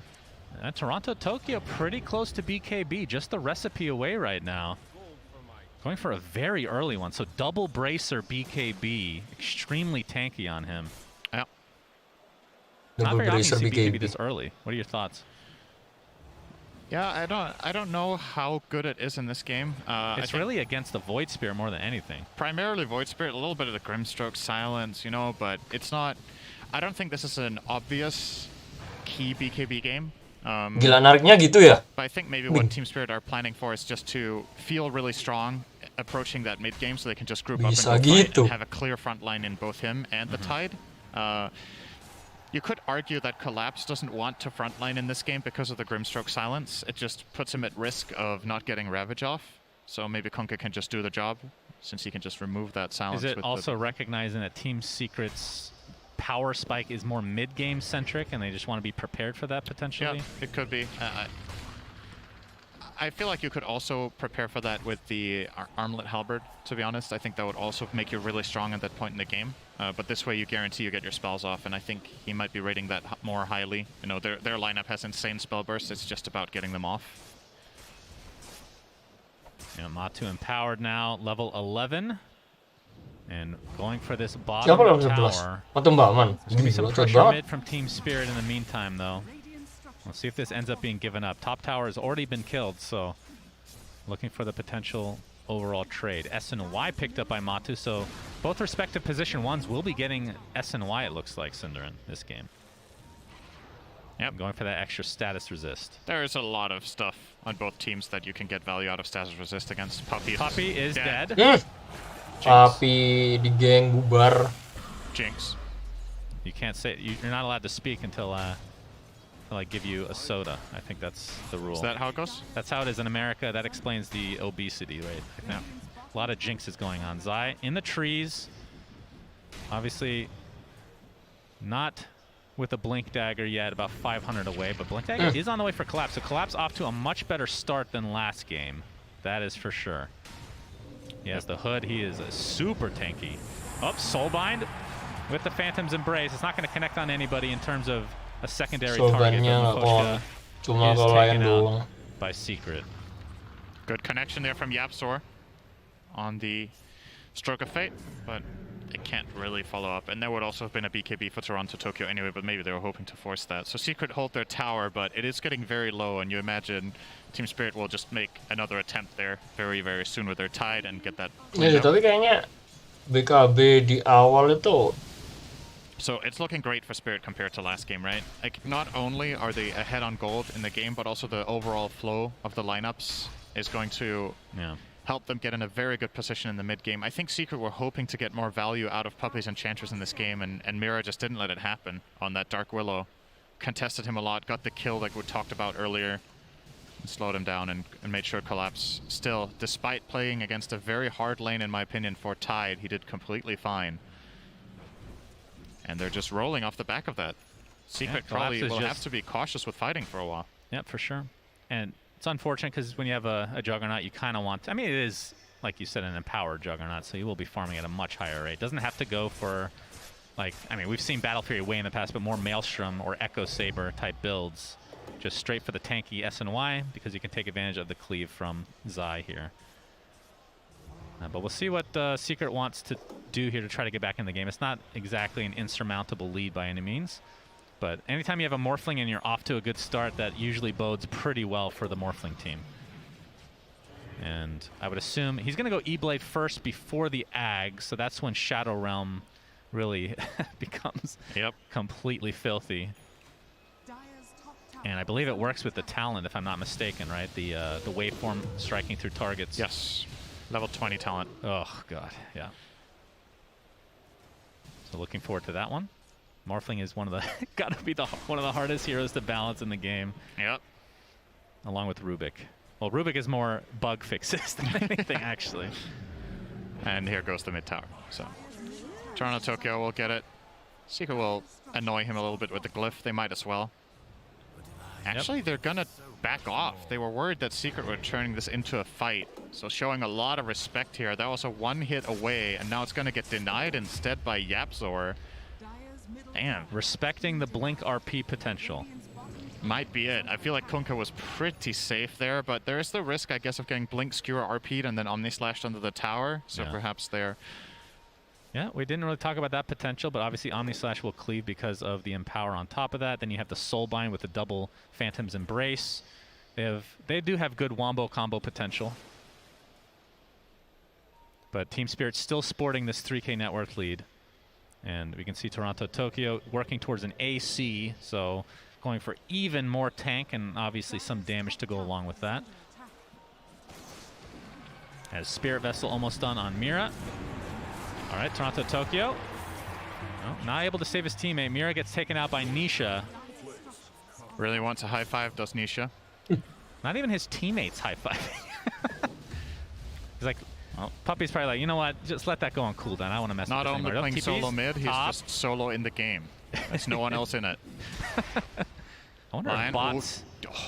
Toronto Tokyo pretty close to BKB, just the recipe away right now. Going for a very early one, so double bracer BKB, extremely tanky on him. Yeah. Not Double very often you bracer see BKB BKB. this early. What are your thoughts? Yeah, I don't know how good it is in this game. It's really against the Void Spear more than anything. Primarily Void Spirit, a little bit of the Grimstroke silence, you know, but it's not. I don't think this is an obvious key BKB game. Gila nariknya gitu ya. But I think maybe what Team Spirit are planning for is just to feel really strong approaching that mid game, so they can just group up and Bisa go fight gitu. and have a clear front line in both him and the Tide. You could argue that Collapse doesn't want to frontline in this game because of the Grimstroke silence. It just puts him at risk of not getting Ravage off. So maybe Kunkka can just do the job, since he can just remove that silence. Is it with also recognizing that Team Secret's power spike is more mid-game centric, and they just want to be prepared for that potentially? Yeah, it could be. I feel like you could also prepare for that with the Armlet Halberd, to be honest. I think that would also make you really strong at that point in the game. But this way you guarantee you get your spells off, and I think he might be rating that more highly. You know, their lineup has insane spell bursts. It's just about getting them off. Yeah, Matu empowered now, level 11. And going for this Siapa bottom level 11? tower. Atau Mbak Man? There's going to be some Gila, cepet pressure banget. mid from Team Spirit in the meantime, though. Let's see if this ends up being given up. Top tower has already been killed, so looking for the potential overall trade. S and Y picked up by Matu, so both respective position ones will be getting S and Y, it looks like, Cinderin, this game. Yep, going for that extra status resist. There is a lot of stuff on both teams that you can get value out of status resist against. Puppy is dead. Tapi di geng bubar. Jinx. You can't say, you're not allowed to speak until I give you a soda. I think that's the rule. Is that how it goes? That's how it is in America. That explains the obesity, right? Yeah. A lot of jinxes going on. Zai in the trees. Obviously not with a Blink Dagger yet, about 500 away, but Blink Dagger is on the way for Collapse. So Collapse off to a much better start than last game. That is for sure. He has the hood. He is super tanky. Oh, Soulbind with the Phantom's Embrace. It's not going to connect on anybody in terms of a secondary target. Soulbandnya cuma is kalau lain taken doang. out by Secret. Good connection there from Yapsor on the Stroke of Fate, but they can't really follow up. And there would also have been a BKB for Toronto Tokyo anyway, but maybe they were hoping to force that. So Secret hold their tower, but it is getting very low, and you imagine Team Spirit will just make another attempt there very, very soon with their Tide and get that Ya, cleaned up. tapi kayaknya BKB di awal itu. So it's looking great for Spirit compared to last game, right? Like, not only are they ahead on gold in the game, but also the overall flow of the lineups is going to help them get in a very good position in the mid game. I think Secret were hoping to get more value out of Puppies Enchantress in this game, and Mira just didn't let it happen on that Dark Willow. Contested him a lot, got the kill like we talked about earlier, and slowed him down and made sure collapse. Still, despite playing against a very hard lane, in my opinion, for Tide, he did completely fine. And they're just rolling off the back of that. Secret probably will have to be cautious with fighting for a while. Yeah, for sure. And it's unfortunate because when you have a Juggernaut, you kind of want to, I mean, it is, like you said, an empowered Juggernaut, so you will be farming at a much higher rate. Doesn't have to go for, like, I mean, we've seen Battle Fury way in the past, but more Maelstrom or Echo Saber type builds. Just straight for the tanky S and Y because you can take advantage of the cleave from Zai here. But we'll see what Secret wants to do here to try to get back in the game. It's not exactly an insurmountable lead by any means. But anytime you have a Morphling and you're off to a good start, that usually bodes pretty well for the Morphling team. And I would assume he's going to go E-Blade first before the Ag, so that's when Shadow Realm really becomes completely filthy. And I believe it works with the Talent, if I'm not mistaken, right? The waveform striking through targets. Yes. Level 20 Talent. Oh, God, yeah. So looking forward to that one. Morphling is one of the gotta be one of the hardest heroes to balance in the game. Yep. Along with Rubik. Well, Rubik is more bug fixes than anything, actually. And here goes the mid tower. So Toronto Tokyo will get it. Secret will annoy him a little bit with the glyph. They might as well. Actually, they're gonna back off. They were worried that Secret were turning this into a fight. So showing a lot of respect here. That was a one hit away, and now it's gonna get denied instead by Yapzor. Damn, respecting the Blink RP potential. Might be it. I feel like Kunkka was pretty safe there, but there is the risk, I guess, of getting Blink Skewer RP'd and then Omni-Slashed under the tower. So perhaps there. Yeah, we didn't really talk about that potential, but obviously Omni-Slash will cleave because of the Empower on top of that. Then you have the Soulbind with the double Phantom's Embrace. They do have good Wombo combo potential. But Team Spirit's still sporting this 3K net worth lead. And we can see Toronto Tokyo working towards an AC, so going for even more tank and obviously some damage to go along with that. As Spirit Vessel almost done on Mira. All right, Toronto Tokyo. Oh, not able to save his teammate. Mira gets taken out by Nisha. Really wants a high five, does Nisha? Not even his teammates high-fiving. He's like, well, Puppy's probably like, you know what, just let that go on cooldown. I want to mess with this anymore. Not only playing solo mid, he's just solo in the game. There's no one else in it. I wonder if bots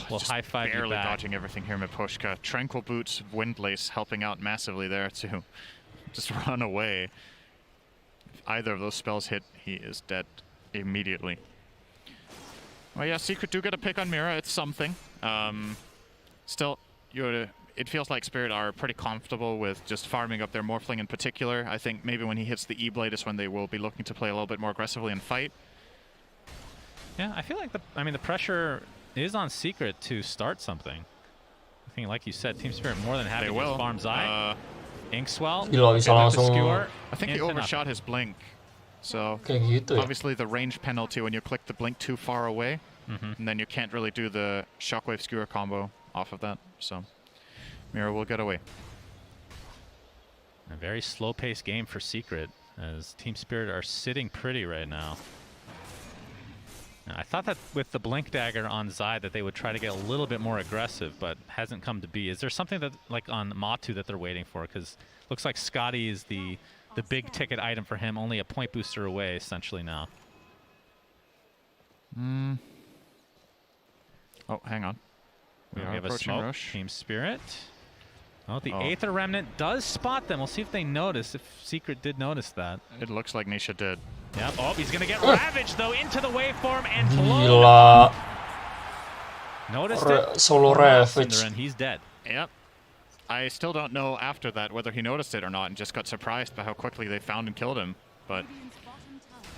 will high-five you barely back. dodging everything here, Mipushka. Tranquil Boots, Windlace helping out massively there to just run away. If either of those spells hit, he is dead immediately. Well, yeah, Secret do get a pick on Mira. It's something. Still, it feels like Spirit are pretty comfortable with just farming up their Morphling in particular. I think maybe when he hits the E-Blade is when they will be looking to play a little bit more aggressively and fight. Yeah, I feel like the pressure is on Secret to start something. I think, like you said, Team Spirit more than happy to just farm Zai. Inkswell. I think he overshot his blink. So obviously the range penalty when you click the blink too far away, and then you can't really do the Shockwave Skewer combo off of that. So Mira will get away. A very slow-paced game for Secret, as Team Spirit are sitting pretty right now. I thought that with the Blink Dagger on Zai that they would try to get a little bit more aggressive, but hasn't come to be. Is there something that, like on Matu, that they're waiting for? Because looks like Scotty is the big ticket item for him, only a point booster away essentially now. Oh, hang on. We have a smoke. Rush. Team Spirit. Oh, the Aether Remnant does spot them. We'll see if they notice, if Secret did notice that. It looks like Nisha did. Yep. Oh, he's going to get Ravaged, though, into the waveform and Gila. Noticed it. Solo Ravage. And he's dead. Yep. I still don't know after that whether he noticed it or not and just got surprised by how quickly they found and killed him. But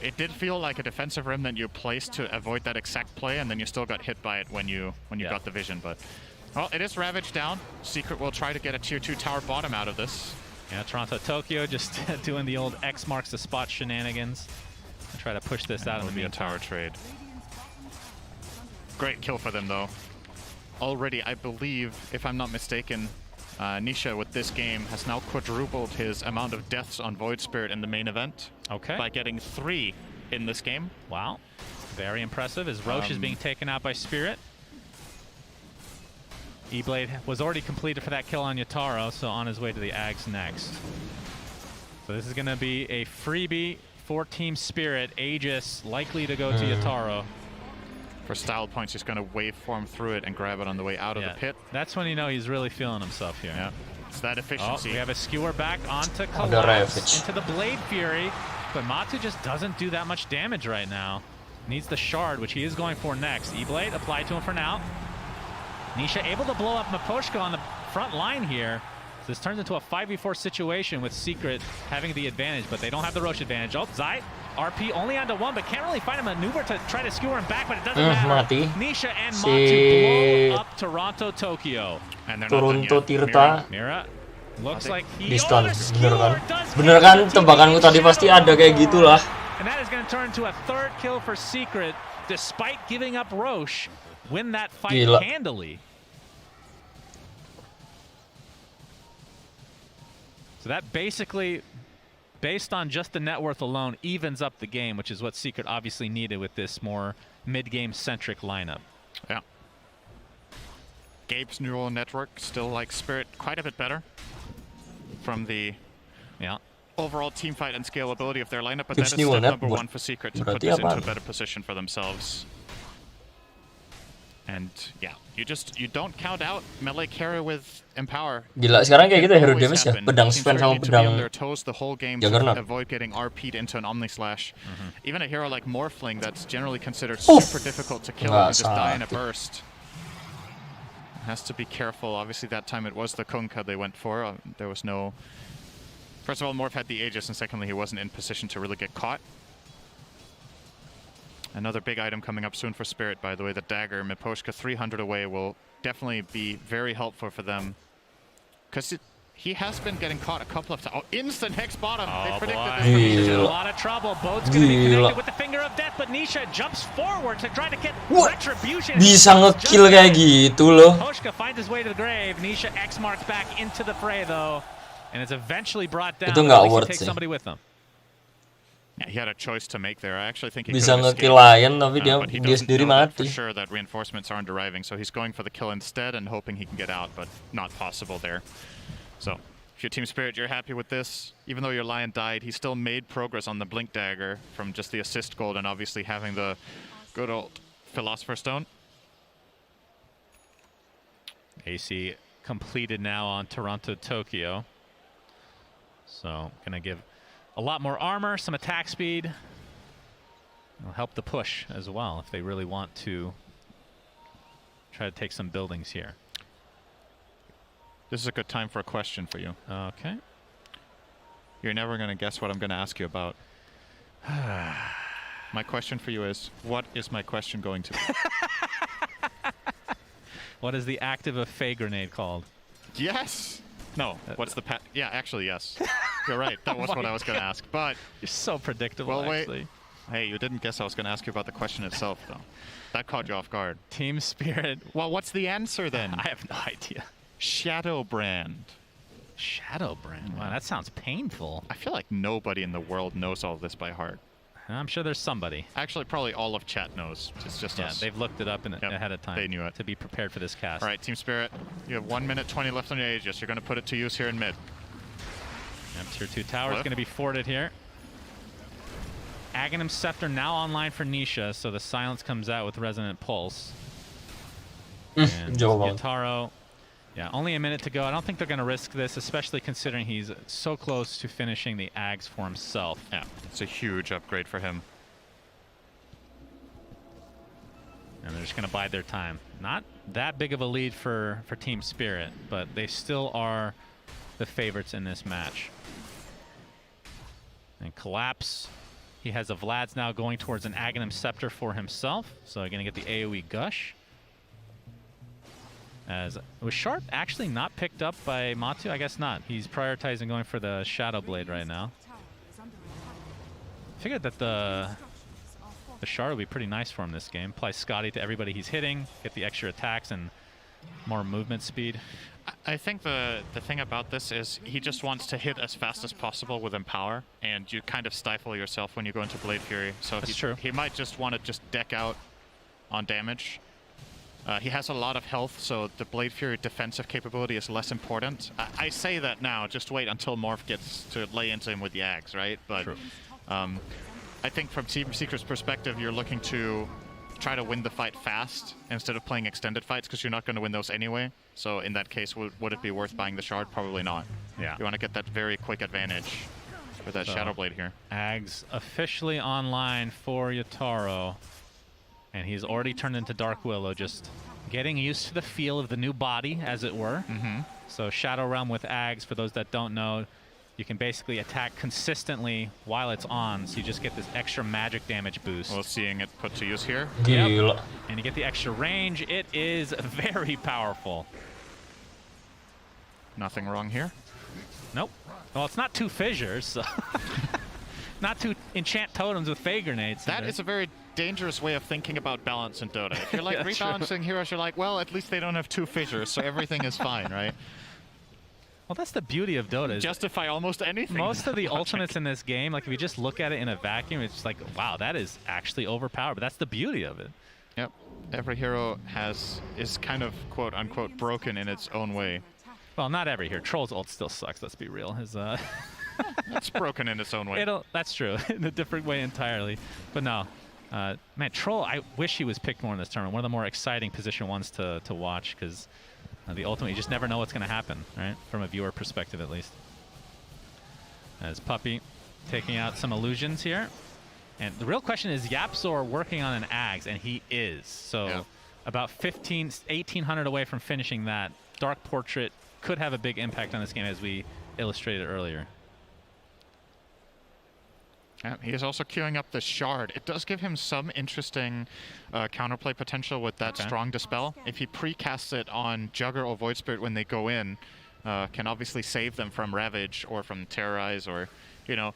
it did feel like a defensive remnant you placed to avoid that exact play, and then you still got hit by it when you got the vision. But well, it is Ravaged down. Secret will try to get a tier 2 tower bottom out of this. Yeah, Toronto Tokyo just doing the old X marks the spot shenanigans. Try to push this out in the meantime. Tower trade. Great kill for them though. Already, I believe, if I'm not mistaken, Nisha with this game has now quadrupled his amount of deaths on Void Spirit in the main event. Okay. By getting 3 in this game. Wow. Very impressive as Roche is being taken out by Spirit. E-Blade was already completed for that kill on Yataro, so on his way to the Ags next. So this is going to be a freebie for Team Spirit. Aegis likely to go to Yataro. For style points, he's going to waveform through it and grab it on the way out of the pit. That's when you know he's really feeling himself here. Yeah, it's that efficiency. Oh, we have a skewer back onto Collapse, into the Blade Fury, but Matu just doesn't do that much damage right now. Needs the Shard, which he is going for next. E-Blade applied to him for now. Nisha able to blow up Miposhka on the front line here. So this turns into a 5v4 situation with Secret having the advantage, but they don't have the Roche advantage. Oh, Zai, RP only onto 1, but can't really find a maneuver to try to skewer him back, but it doesn't matter. Mati. Nisha and Matu blow up Toronto, Tokyo. And Toronto Tirta. Mira looks like he Distan, bener kan? Bener kan, tebakanku tadi pasti ada kayak gitulah. And that is going to turn into a 3rd kill for Secret, despite giving up Roche. Win that fight handily. So that basically, based on just the net worth alone, evens up the game, which is what Secret obviously needed with this more mid-game centric lineup. Yeah. Gabe's neural network still likes Spirit quite a bit better from the overall team fight and scalability of their lineup, but that is step number 1 for Secret to put this into a better position for themselves. And yeah, you don't count out melee carry with Empower. Gila, sekarang kayak gitu hero damage ya, pedang Sven sama pedang the whole game Juggernaut. to avoid getting RP'd into an Omni Slash. Even a hero like Morphling that's generally considered super difficult to kill and just die in a burst. Has to be careful. Obviously that time it was the Kunkka they went for. There was no... First of all, Morph had the Aegis, and secondly he wasn't in position to really get caught. Another big item coming up soon for Spirit, by the way, the dagger. Miposhka 300 away will definitely be very helpful for them. Because he has been getting caught a couple of times. Oh, instant Hex bottom! They predicted this. In a lot of trouble. Boat's going to be connected with the Finger of Death, but Nisha jumps forward to try to get retribution. Bisa nge-kill kayak gitu loh. Miposhka finds his way to the grave. Nisha X marks back into the fray, though. And it's eventually brought down. Itu nggak worth sih. Somebody with them. Yeah, he had a choice to make there. I actually think he bisa could have nge-kill Lion, tapi but dia sendiri mati. For sure that reinforcements aren't arriving, so he's going for the kill instead and hoping he can get out, but not possible there. So, if you're Team Spirit, you're happy with this. Even though your Lion died, he still made progress on the Blink Dagger from just the assist gold and obviously having the good old Philosopher's Stone. AC completed now on Toronto, Tokyo. So, gonna give a lot more armor, some attack speed. It'll help the push as well if they really want to try to take some buildings here. This is a good time for a question for you. Okay. You're never going to guess what I'm going to ask you about. My question for you is, what is my question going to be? What is the active of Fey Grenade called? Yes! No, what's the yeah, actually, yes. You're right, that was what I was going to ask, but... You're so predictable, well, wait. actually. Hey, you didn't guess I was going to ask you about the question itself, though. That caught you off guard. Team Spirit. Well, what's the answer, then? I have no idea. Shadow Brand. Shadow Brand? Wow, that sounds painful. I feel like nobody in the world knows all this by heart. I'm sure there's somebody. Actually, probably all of chat knows. It's just us. Yeah, they've looked it up ahead of time. They knew it. To be prepared for this cast. All right, Team Spirit, you have 1 minute 20 left on your Aegis. You're going to put it to use here in mid. Yep, tier 2 tower is going to be forted here. Aghanim Scepter now online for Nisha, so the silence comes out with Resonant Pulse. And Yataro, yeah, only a minute to go. I don't think they're going to risk this, especially considering he's so close to finishing the Ags for himself. Yeah, it's a huge upgrade for him. And they're just going to bide their time. Not that big of a lead for Team Spirit, but they still are the favorites in this match. And Collapse, he has a Vlad's now going towards an Aghanim Scepter for himself, so going to get the AoE Gush. Was Sharp actually not picked up by Matu? I guess not. He's prioritizing going for the Shadow Blade right now. I figured that the Shard would be pretty nice for him this game. Apply Scotty to everybody he's hitting, get the extra attacks and more movement speed. I think the thing about this is he just wants to hit as fast as possible with Empower, and you kind of stifle yourself when you go into Blade Fury. So That's true. He might just want to just deck out on damage. He has a lot of health, so the Blade Fury defensive capability is less important. I say that now, just wait until Morph gets to lay into him with the Ags, right? But I think from Team Secret's perspective, you're looking to try to win the fight fast instead of playing extended fights, because you're not going to win those anyway. So in that case, would it be worth buying the shard? Probably not. Yeah. You want to get that very quick advantage with that Shadow Blade here. Ags officially online for Yatoro. And he's already turned into Dark Willow, just getting used to the feel of the new body, as it were. So Shadow Realm with Ags, for those that don't know, you can basically attack consistently while it's on, so you just get this extra magic damage boost. Well, seeing it put to use here. Gila. Yep. And you get the extra range. It is very powerful. Nothing wrong here. Nope. Well, it's not two fissures, so not two enchant totems with Fey grenades. That is a very dangerous way of thinking about balance in Dota. If you're like rebalancing heroes, you're like, well, at least they don't have two fissures, so everything is fine, right? Well, that's the beauty of Dota. Justify almost anything. Most of the ultimates in this game, like if you just look at it in a vacuum, it's just like, wow, that is actually overpowered. But that's the beauty of it. Yep. Every hero is kind of quote unquote broken in its own way. Well, not every hero. Troll's ult still sucks. Let's be real. It's broken in its own way. That's true, in a different way entirely. But no, man, Troll. I wish he was picked more in this tournament. One of the more exciting position ones to watch, because the ultimate, you just never know what's going to happen, right? From a viewer perspective, at least. As Puppey taking out some illusions here. And the real question is, Yapzor working on an Ags, and he is. So about 1,800 away from finishing that. Dark Portrait could have a big impact on this game, as we illustrated earlier. He is also queuing up the Shard. It does give him some interesting counterplay potential with that strong Dispel. If he precasts it on Jugger or Void Spirit when they go in, can obviously save them from Ravage or from Terrorize or, you know,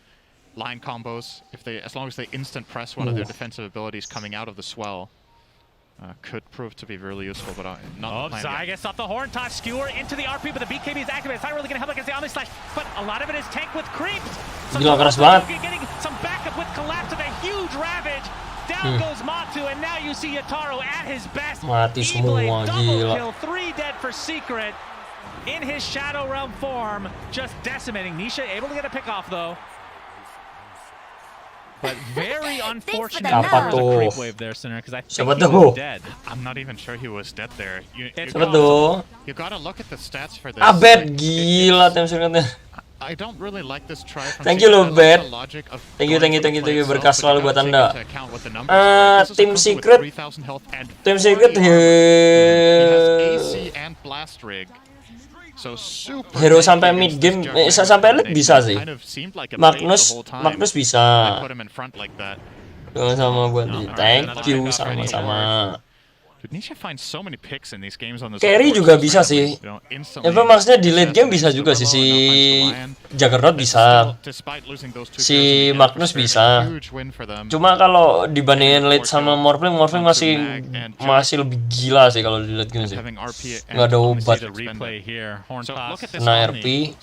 line combos. As long as they instant press one of their defensive abilities coming out of the swell, could prove to be really useful, but not the plan Zai gets off the Horn Toss, Skewer into the RP, but the BKB is activated. It's not really going to help against the Omni Slash, but a lot of it is tank with creeps. So Gila, keras banget. getting some backup with Collapse with a huge Ravage. Down goes Matu, and now you see Yatoro at his best. Mati semua, double gila. kill, 3 dead for Secret in his Shadow Realm form, just decimating. Nisha able to get a pick off, though. But very unfortunate Apa tuh? creep wave there, Sinner, because I think Siapa he tuh? was dead. I'm not even sure he was dead there. Siapa tuh? You gotta look at the stats for this. Abed, gila time secretnya. I don't really like this try from Thank you loh, Secret. I like Bet. the logic of Thank you, going thank you, for thank you, the thank you. play Berkas itself, but selalu you buat gotta Anda. take into account what the numbers are. This is a Tim Kunkka with Secret. 3,000 health and Tim Secret fully armored. He has AC and Blast Rig. So super hero tanky sampai against mid this game, Juggernaut sampai combination. elite bisa sih. Kind of seemed like a bait the whole time. Magnus bisa. They put him in front like that. Sama buat thank you sama-sama. Nisha finds so many picks in these games on this. Carry juga bisa sih. Apa maksudnya di late game bisa juga sih, si Juggernaut bisa, si Magnus bisa. Cuma kalau dibandingin late sama Morphling masih lebih gila sih kalau di late game sih. Nggak ada obat. Kena RP,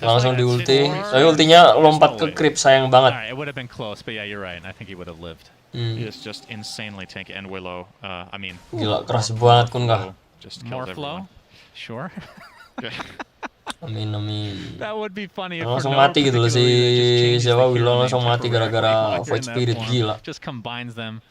langsung di ulti. Tapi ultinya lompat ke creep, sayang banget. It would have been close, but yeah, you're right. I think he would have lived. He is just insanely tanky, and Willow. I mean, gila keras banget kun kah. More flow, sure. Amin amin. That would be funny. Langsung mati gitu loh si siapa Willow langsung mati gara-gara Void Spirit, gila. Just combines them.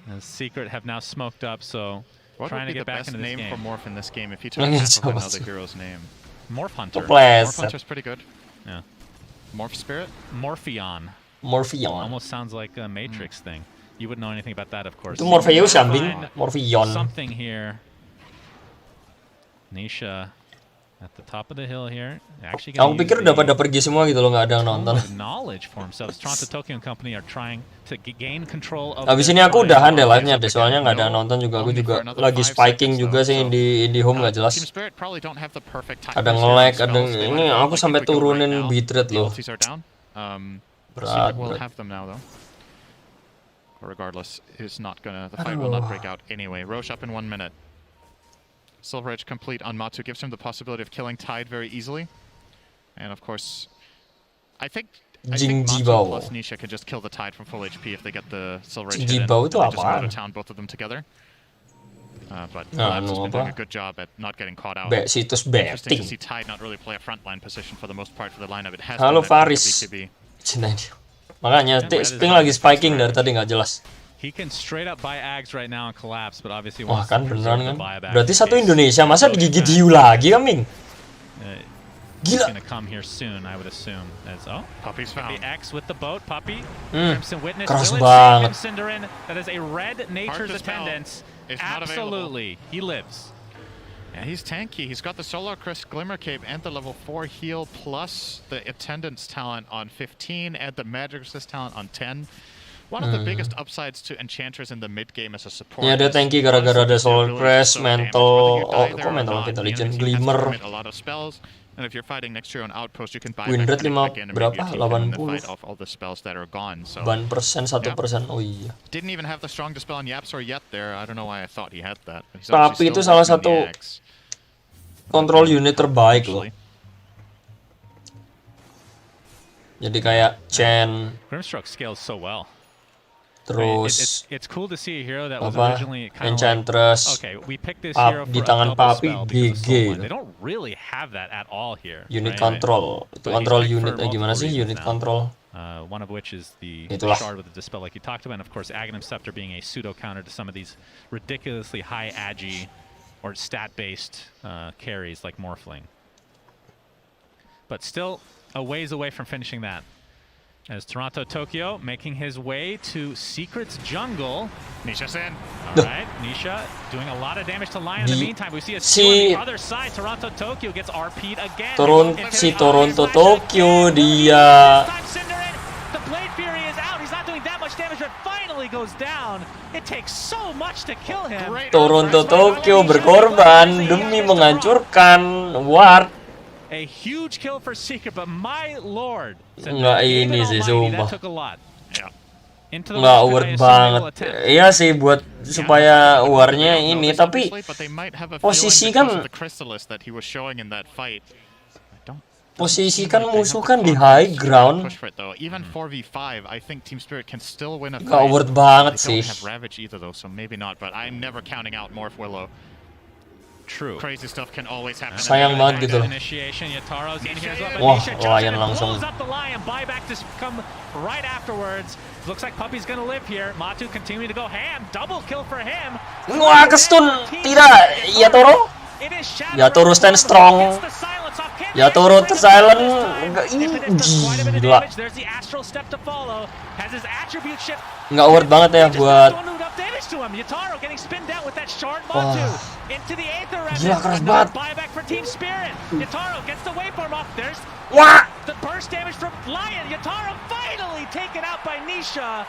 And Secret have now smoked up, so trying to get back into this game. What would be the best name for Morph in this game if he took half of another hero's name? Morph Hunter. Playz. Morph Hunter's pretty good. Yeah. Morph Spirit. Morpheon. Morpheon. Almost sounds like a Matrix thing. You wouldn't know anything about that, of course. Itu Morpheus ambing, Morpheon. Something here. Nisha at the top of the hill here. Actually, aku pikir udah pada pergi semua gitu loh, nggak ada yang nonton. Knowledge for themselves. Toronto Tokyo Company are trying to gain control of. Habis ini aku udahan deh live-nya deh, soalnya nggak ada yang nonton juga. Aku juga lagi spiking juga sih di home, nggak jelas. Ada nge-lag, ada ini aku sampai turunin bitrate loh. Secret will have them now though. Regardless, the fight will not break out anyway. Roche up in 1 minute. Silver Edge complete on Matu gives him the possibility of killing Tide very easily. And of course, I think Matu plus Nisha can just kill the Tide from full HP if they get the Silver Edge hit in. Jibao itu They just go to apaan? town, both of them together. But Collapse has been doing a good job at not getting caught out. Situs Interesting to betting. see Tide not really play a frontline position for the most part for the lineup. It has Halo been that Faris. BKB. Cina dia. Makanya Sping lagi spiking dari tadi nggak jelas. He can straight up buy Ags right now and collapse, but obviously Wah wants kan to beneran preserve the kan? buyback. Berarti satu Indonesia masa digigit hiu lagi Kaming? He's Gila. gonna come here soon, I would assume. As Puppy's found. The X with the boat, Puppy. Crimson Witness. Keras Will it banget. save him, Cinderin? That is a red nature's to spell. attendance. It's not Absolutely, he lives. Yeah, he's tanky. He's got the Solar Crest Glimmer Cape and the level 4 heal, plus the Attendance talent on 15 and the Magic Resist talent on 10. One of the biggest upsides to Enchanters in the mid game as a support. Ya dia tanky gara-gara ada Solar Crest, Mental, kok Mental Intelligent, Glimmer. A lot of spells. And if you're fighting next to your own outpost, you can buy Win rate 5 again and maybe berapa? your team can 80. fight off all the spells that are gone. So Ban persen 1%. Oh iya. didn't even have the strong dispel on Yapsor yet there. I don't know why I thought he had that. He's Tapi obviously itu still salah working on the satu Axe. kontrol unit terbaik loh. Jadi kayak Chen, Grimstroke scales so well. terus It's cool to see a hero that was apa? originally kind of Enchantress, okay, we picked this hero di for a tangan double Papi spell because of soul one. They GG. don't really have that at all here. Unit right? control. Itu But he's kontrol picked for unit gimana multiple sih reasons unit now. control? One of which is the Itulah. shard with the dispel like you talked about, and of course Aghanim Scepter being a pseudo counter to some of these ridiculously high agi or stat-based carries like Morphling. But still a ways away from finishing that. As Toronto Tokyo making his way to Secret's jungle. Nisha's in. Alright, Nisha doing a lot of damage to Lion in the meantime. We see a steal on the other side. Toronto Tokyo gets RP'd again. Toronto Tokyo dia The Blade Fury is out. He's not doing that much damage, but finally goes down. It takes so much to kill him. Toronto Tokyo berkorban demi menghancurkan Ward. A huge kill for Secret, but my lord. Enggak ini sih sumpah. That took a lot. Nggak worth banget. Iya sih buat supaya warnya ini, tapi posisi kan musuh kan di high ground. Nggak worth banget sih. True. Crazy stuff can always happen. Sayang banget gitu loh. Wah, Lion langsung. Up the Lion, buyback to come right afterwards. Looks like Puppy's gonna live here. Matu continuing to go ham. Double kill for him. Wah, kestun. Tidak. Ya Toro. Ya Toro stand strong. Ya Toro tersilent. Gila. Nggak worth banget ya buat. Wah. Gila keras banget. Wah. The burst damage from Lion. Yatoro finally taken out by Nisha.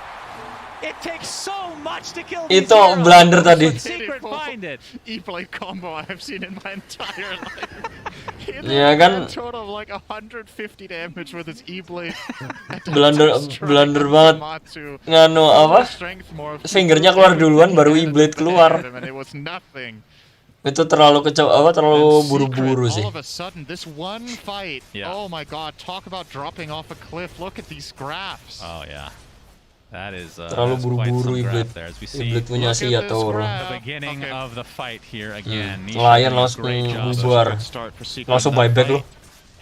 It takes so much to kill these Itu heroes. blunder tadi. Secret find it. E-play combo I've seen in my entire life. Ya kan. Total of like 150 damage with his E-blade. Blunder banget. Nganu apa? Fingernya keluar duluan baru E-blade keluar. Itu terlalu terlalu buru-buru sih. All of a sudden, this one fight. Yeah. Oh my God! Talk about dropping off a cliff. Look at these graphs. Oh yeah. That is terlalu buru-buru E-blade punya si Yatoro. The beginning of the fight here again. Lion langsung bubar. Langsung buyback loh.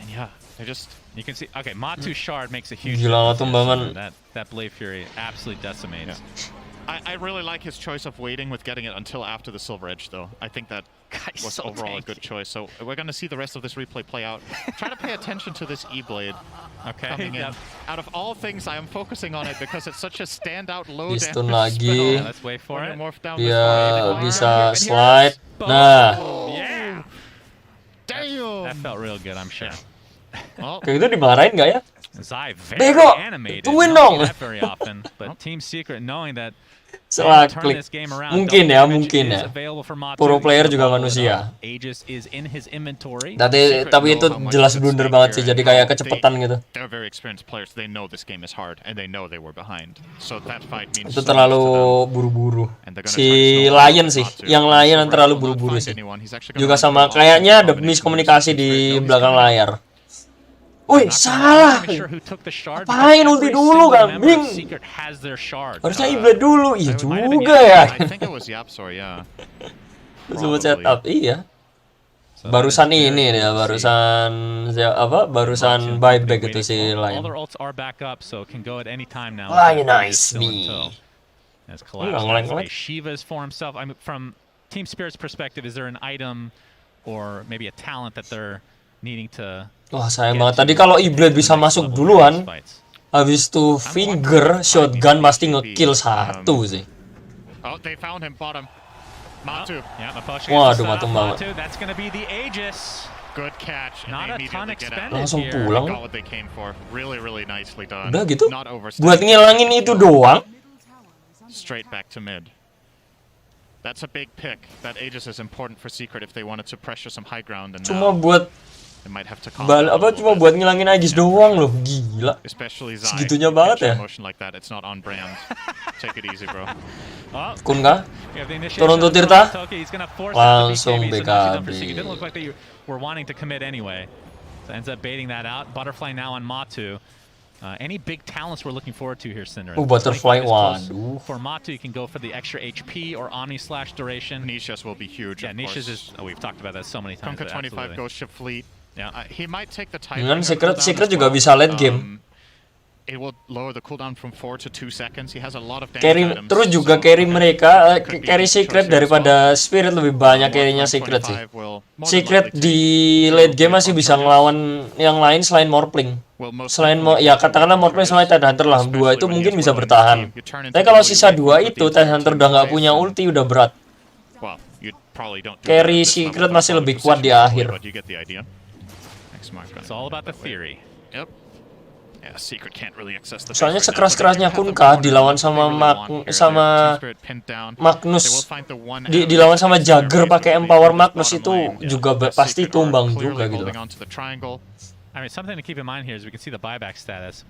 And yeah, they just you can see okay, Matu shard makes a huge gila tumbangan. That Blade Fury absolutely decimates. Yeah. I really like his choice of waiting with getting it until after the Silver Edge, though. I think that was so overall a good choice. So we're going to see the rest of this replay play out. Try to pay attention to this E-blade coming in. Out of all things, I am focusing on it because it's such a standout low damage spell. Lagi. Let's wait for it. Dia bisa slide. Nah. Yeah. Damn. That felt real good, I'm sure. Kayak gitu dimarahin nggak ya? Zai very Bego, animated. tungguin Not dong. seen that very often, but Team Secret knowing that Salah turn klik. this game around, Mungkin double ya, damage mungkin is ya. available for Matu. Pro He's player gonna juga follow it manusia. up. Aegis is in his inventory. Tapi itu jelas blunder banget sih, jadi kayak kecepatan gitu. They're very experienced players. They know this game is hard, and they know they were behind. So that fight means Itu so much terlalu to them. buru-buru. And they're gonna Si try to snowball Lion sih, Matu. yang And Lion so yang terlalu Red will not buru-buru find sih. anyone. He's actually gonna Juga run for sama the kayaknya ada offensive miskomunikasi combination. di He's belakang gonna- layar. Wih, salah. Apain ulti dulu, kambing? Harusnya Iblet dulu. Iya juga ya. I think it was Yapsor, yeah. Sebut setup, iya. Barusan ini ya, barusan apa? Barusan buyback itu si Lion. Lionize me. Shiva's for himself. I mean, from Team Spirit's perspective, is there an item or maybe a talent that they're needing to? Wah, sayang banget. Tadi kalau Iblet bisa masuk duluan, habis itu finger shotgun pasti ngekill satu sih. Oh, they found him bottom. Matu. Waduh, Matu banget. That's going to be the Aegis. Good catch. Not a ton expended Langsung here. pulang. Got what they came for. Really, really nicely done. Udah gitu. Not Buat ngilangin itu doang. Straight back to mid. That's a big pick. That Aegis is important for Secret if they wanted to pressure some high ground. And Cuma buat they might have to calm down a apa little cuma bit. buat ngilangin Aegis doang loh, gila. Especially Zai. Segitunya You catch banget ya. a motion like that, it's not on brand. Take it easy, bro. Kun kah? Turun tuh Tirta. Langsung It BKB. didn't look like they were wanting to commit anyway. So ends up baiting that out. Butterfly now on Matu. Any big talents we're looking forward to here, Cinder? Butterfly, 25 is close. waduh. For Matu, you can go for the extra HP or Omni Slash duration. Nishas will be huge. Yeah, of Nishas course. is. Oh, we've talked about that so many times. Kunkka but 25 absolutely. Ghost Ship Fleet. Yeah. He might take the time. Dengan Secret juga bisa late game. It will lower the cooldown from 4 to 2 seconds. He has a lot of damage Carry, items. terus juga carry mereka, carry Secret daripada Spirit lebih banyak carry-nya Secret sih. Secret di late game masih bisa ngelawan yang lain selain Morpling. Selain ya katakanlah Morpling sama Tide Hunter lah, dua itu mungkin bisa bertahan. Tapi kalau sisa dua itu Tide Hunter udah nggak punya ulti, udah berat. Carry Secret masih lebih kuat di akhir. It's all about the theory. Yep. Yeah, Secret can't really access the Soalnya base right now, but sekeras-kerasnya they have the Kunkka corner dilawan that sama they really want here. sama Team Spirit pinned down. They will Magnus, find the one dilawan sama avenue Jagger to pakai really empower focus Magnus bottom itu lane. juga Yeah. pasti Secret tumbang are juga clearly gitu. holding onto the triangle. I mean, something to keep in mind here is we can see the buyback status.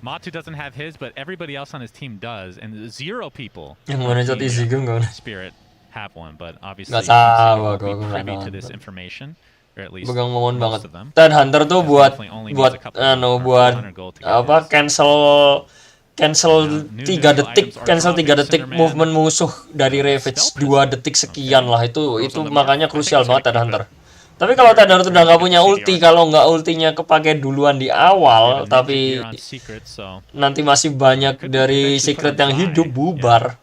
Matu doesn't have his, but everybody else on his team does, and 0 people Yang mana shot easy gun gak? Spirit have one, but obviously Nggak Team Secret tahu will aku be nggak privy to nonton. this information, or at least Pegang mohon most banget. of them. Tide Hunter tuh buat buat apa cancel 3 detik, cancel 3 detik movement musuh dari Ravage 2 detik sekian lah, itu makanya krusial banget Tide Hunter. Tapi kalau Tide Hunter udah nggak punya ulti, kalau nggak ultinya kepake duluan di awal, tapi nanti masih banyak dari Secret yang hidup bubar.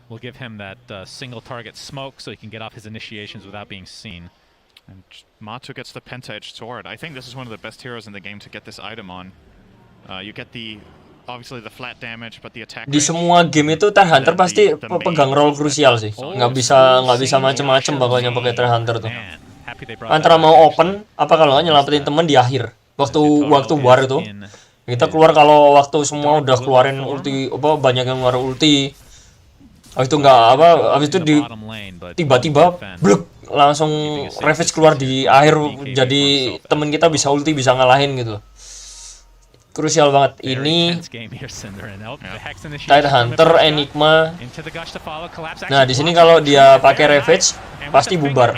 We'll give him that single target smoke so he can get off his initiations without being seen. And Matu gets the Penta-Edged Sword. I think this is one of the best heroes in the game to get this item on. You get the obviously the flat damage, but the attack. Di semua game itu Tide Hunter pasti pegang role krusial sih. Nggak bisa macem-macem pokoknya pakai Tide Hunter tuh. Antara mau open, apa kalau nggak nyelamatin temen di akhir. Waktu war itu, kita keluar kalau waktu semua udah keluarin ulti, apa banyak yang ngeluarin ulti. Habis itu habis itu tiba-tiba bluk langsung Ravage keluar di akhir, jadi temen kita bisa ulti, bisa ngalahin gitu. Krusial banget ini. Tide Hunter, Enigma. Nah, di sini kalau dia pakai Ravage pasti bubar.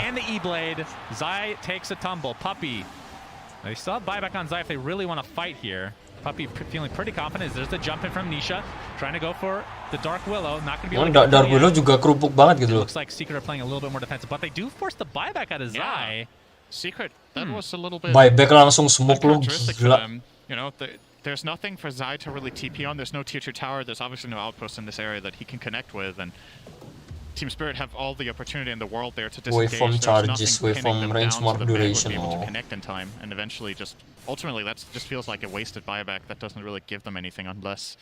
They still have buyback on Zai if they really want to fight here. Puppy feeling pretty confident. There's the jump in from Nisha, trying to go for the Dark Willow. Not going to be able to Dark Willow juga kerupuk banget gitu loh. Looks like Secret are playing a little bit more defensive, but they do force the buyback out of Zai. Secret, that was a little bit. Buyback langsung smoke lo, gila. You know, there's nothing for Zai to really TP on. There's no tier 2 tower. There's obviously no outpost in this area that he can connect with, and Team Spirit have all the opportunity in the world there to disengage. Waveform charges, waveform range, more duration. Able to connect in time, and eventually just ultimately that just feels like a wasted buyback that doesn't really give them anything unless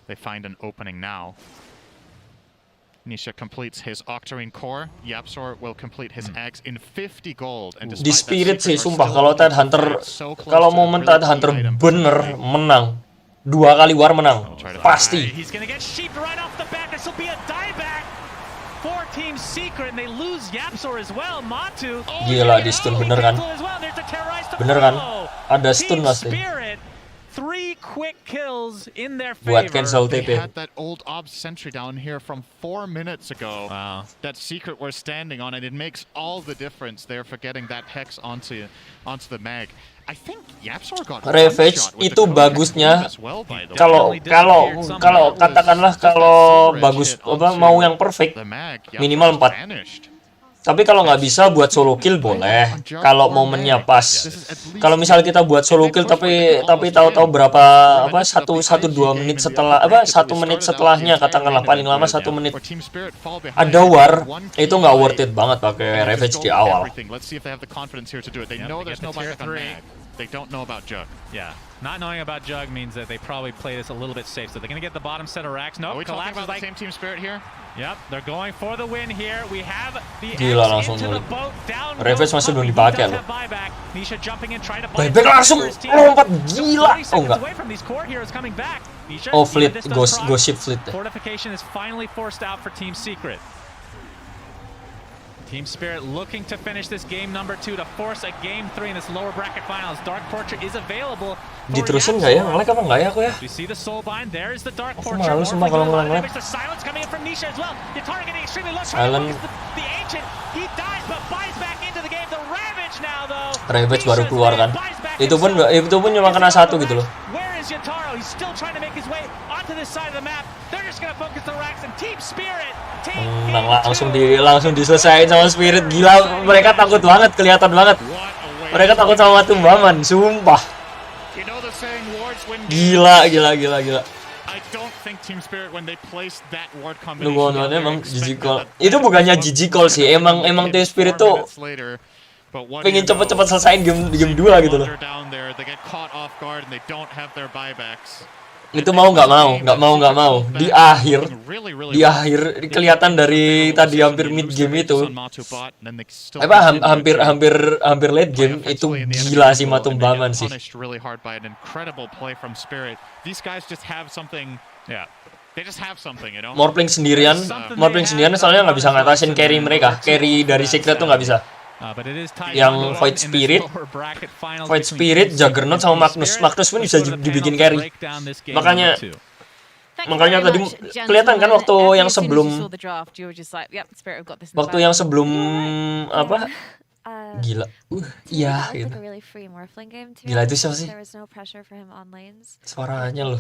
they find an opening now. Nisha completes his Octarine core. Yapzor will complete his eggs in 50 gold. And Di Spirit sih, sumpah kalau Tide Hunter, kalau momen Tide Hunter bener menang, 2 kali war menang, pasti. He's gonna get sheeped right off the bat. This will be a dieback for Team Secret, and they lose Yapzor as well. Matu. Gila di stun bener kan? Bener kan? Ada stun pasti. 3 quick kills in their Buat favor. cancel They TP. had that old obs sentry down here from 4 minutes ago. Wow. That Secret were standing on, and it makes all the difference there for getting that hex onto the mag. I think Yapzor got Ravage itu bagusnya kalau katakanlah kalau bagus apa mau yang perfect minimal 4. Tapi kalau nggak bisa buat solo kill boleh. Kalau momennya pas. Kalau misal kita buat solo kill tapi tahu-tahu berapa apa 1-2 menit setelah apa 1 menit setelahnya katakanlah paling lama 1 menit ada war, itu nggak worth it banget pakai Ravage di awal. They don't know about Jug. Yeah, not knowing about Jug means that they probably play this a little bit safe. So they're going to get the bottom set of racks. No, Are we talking about the same team Spirit here? Yep, they're going for the win here. We have the Gila langsung into the boat down. Ravage masih belum dipakai loh. Nisha jumping in trying to Buyback langsung lompat gila. Oh enggak. Oh fleet, ghost ship fleet. Fortification is finally forced out for Team Secret. Team Spirit looking to finish this game number 2 to force a game 3 in this lower bracket finals. Dark Portrait is available. Diterusin nggak ya? Nge-lag apa nggak ya aku ya? We see the soulbind. There is the Dark Aku Portrait. malu sumpah kalau nge-lag. The silence coming in from Nisha as well. Yatara getting extremely low. Silent. The ancient. He dies but buys back into the game. The Ravage now though. Ravage baru keluar kan? Itu pun cuma kena 1 gitu loh. Where is Yataro? He's still trying to make his way onto this side of the map. They're just gonna focus the racks and Team Spirit. Langsung diselesain sama Spirit. Gila, mereka takut banget, kelihatan banget. Mereka takut sama Tumbaman, sumpah. Gila. Nunggu emang GG call. Itu bukannya GG call sih, emang Team Spirit tuh pengen cepet-cepet selesaiin game 2 gitu loh. Itu mau nggak mau di akhir kelihatan dari tadi hampir mid game itu hampir late game itu gila sih Matumbangan sih. Morpling sendirian soalnya nggak bisa ngatasin carry mereka, carry dari Secret tuh nggak bisa. Yang Void Spirit, Juggernaut sama Magnus pun bisa dibikin carry. Makanya tadi kelihatan kan waktu yang sebelum apa? Gila. Iya gitu. Gila itu siapa sih? Suaranya loh.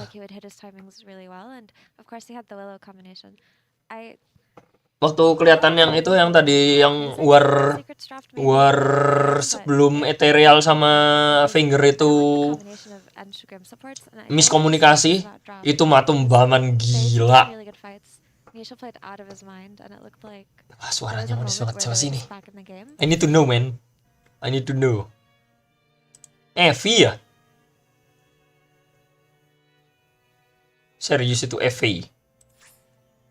Waktu kelihatan yang itu yang tadi yang war sebelum Ethereal sama Finger itu miskomunikasi, itu Matumbaman gila. Wah, suaranya manis banget. Siapa sih ini? I need to know, man. I need to know. Evi ya? Serius itu Evi?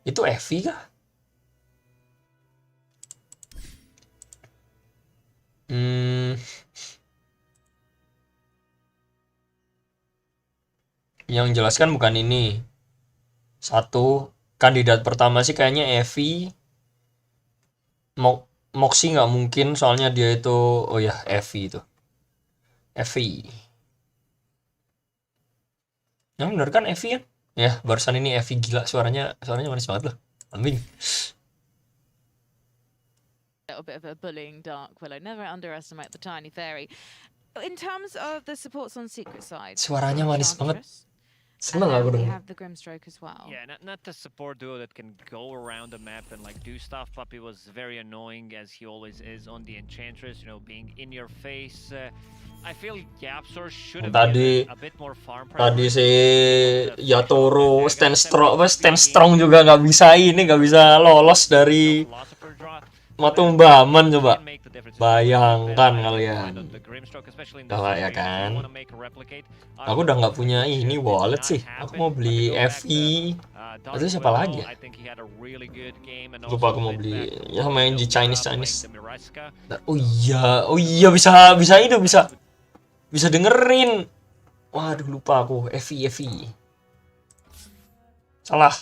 Itu Evi kah? Yang jelaskan bukan ini. Satu kandidat pertama sih kayaknya Evi. Moxie nggak mungkin soalnya dia itu, oh ya Evi itu. Evi. Yang bener kan Evi ya? Ya barusan ini Evi gila, suaranya manis banget loh. Ambing. A bit of a bullying Dark Willow. Never underestimate the tiny fairy. In terms of the supports on Secret side, suaranya manis banget. Seneng aku dong. Have the Grimstroke as well. Yeah, not the support duo that can go around the map and like do stuff. Puppy was very annoying as he always is on the Enchantress, you know, being in your face. I feel Yapzor should have been a bit more farm pressure. Tadi si Yatoro stand strong juga nggak bisa lolos dari Matumbaman coba. the difference. Bayangkan kalian. Udah lah ya kan. Aku udah nggak punya ini wallet sih. Aku mau beli FE. Atau siapa lagi ya? Lupa aku mau beli. Ya main di Chinese. Oh iya bisa itu bisa dengerin. Waduh lupa aku FE. Salah.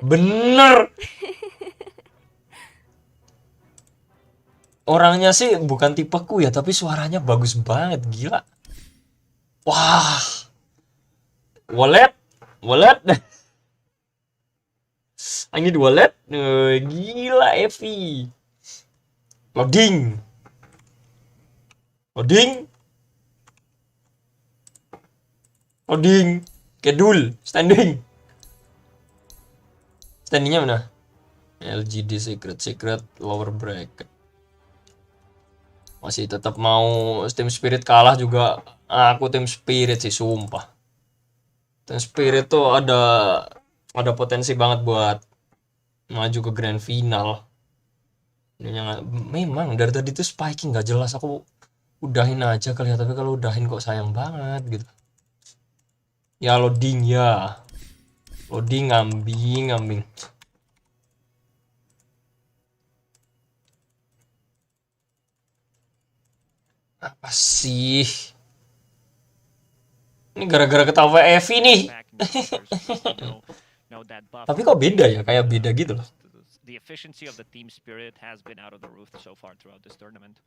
Bener. Orangnya sih bukan tipeku ya, tapi suaranya bagus banget, gila. Wah. Wallet. I need wallet. Gila Evi. Loading. Schedule. Standingnya mana? LGD secret lower bracket. Masih tetap mau Team Spirit kalah juga. Aku Team Spirit sih sumpah. Team Spirit tuh ada potensi banget buat maju ke grand final. Memang dari tadi tuh spiking nggak jelas, aku udahin aja kali ya, tapi kalau udahin kok sayang banget gitu. Ya loading ngambing. Apa sih? Ini gara-gara ketawa Evi nih. Tapi kok beda ya? Kayak beda gitu loh. The efficiency of the team spirit has been out of the roof so far throughout this tournament.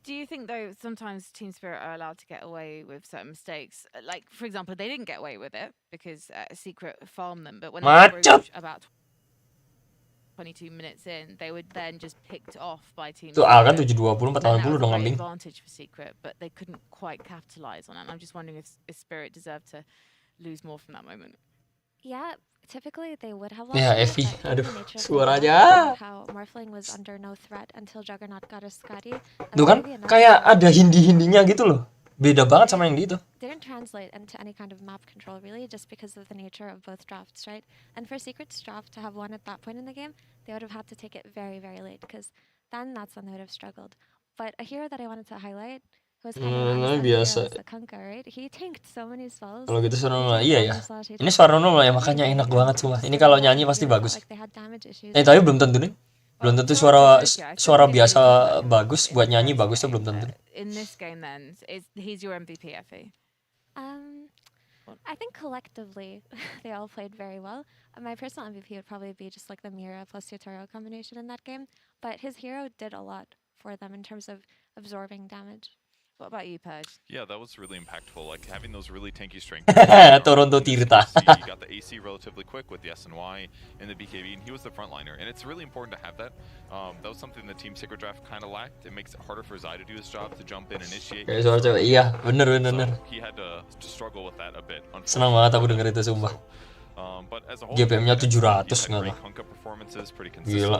Do you think, though, sometimes Team Spirit are allowed to get away with certain mistakes? Like, for example, they didn't get away with it because Secret farmed them, but when they approached about 22 minutes in, they would then just picked off by Team Tuh kan 720 480 dong ngambing. Advantage for Secret, but they couldn't quite capitalize on it. And I'm just wondering if Spirit deserved to lose more from that moment. Yeah, typically they would have lost. Ya Evi, aduh suaranya. How Morphling was under no threat until Juggernaut got a Scotty. Tuh kan kayak ada hindi-hindinya gitu loh. Beda banget sama yang di itu. Didn't translate into any kind of map control really, just because of the nature of both drafts, right? And for Secret's draft to have won at that point in the game, they would have had to take it very, very late, because then that's when they would have struggled. But a hero that I wanted to highlight was biasa. Kanka, right? He tanked so many spells. Kalau gitu suara iya ya. Ini suara ya makanya enak banget semua. Ini kalau nyanyi pasti bagus. Tapi belum tentu nih. Belum tentu suara biasa bagus, buat nyanyi bagus tuh belum tentu. In this game then, he's your MVP, Effie? I think collectively they all played very well. My personal MVP would probably be just like the Mira plus tutorial combination in that game, but his hero did a lot for them in terms of absorbing damage. What about you, Purge? Yeah, that was really impactful. Like having those really tanky strength. Toronto Tirta. He got the AC relatively quick with the SNY and the BKB, and he was the frontliner. And it's really important to have that. That was something the Team Secret Draft kind of lacked. It makes it harder for Zai to do his job, to jump in, initiate. Iya, bener. So he had to struggle with that a bit. Senang banget aku denger itu sumpah. GPM-nya 700 nggak lah. Gila.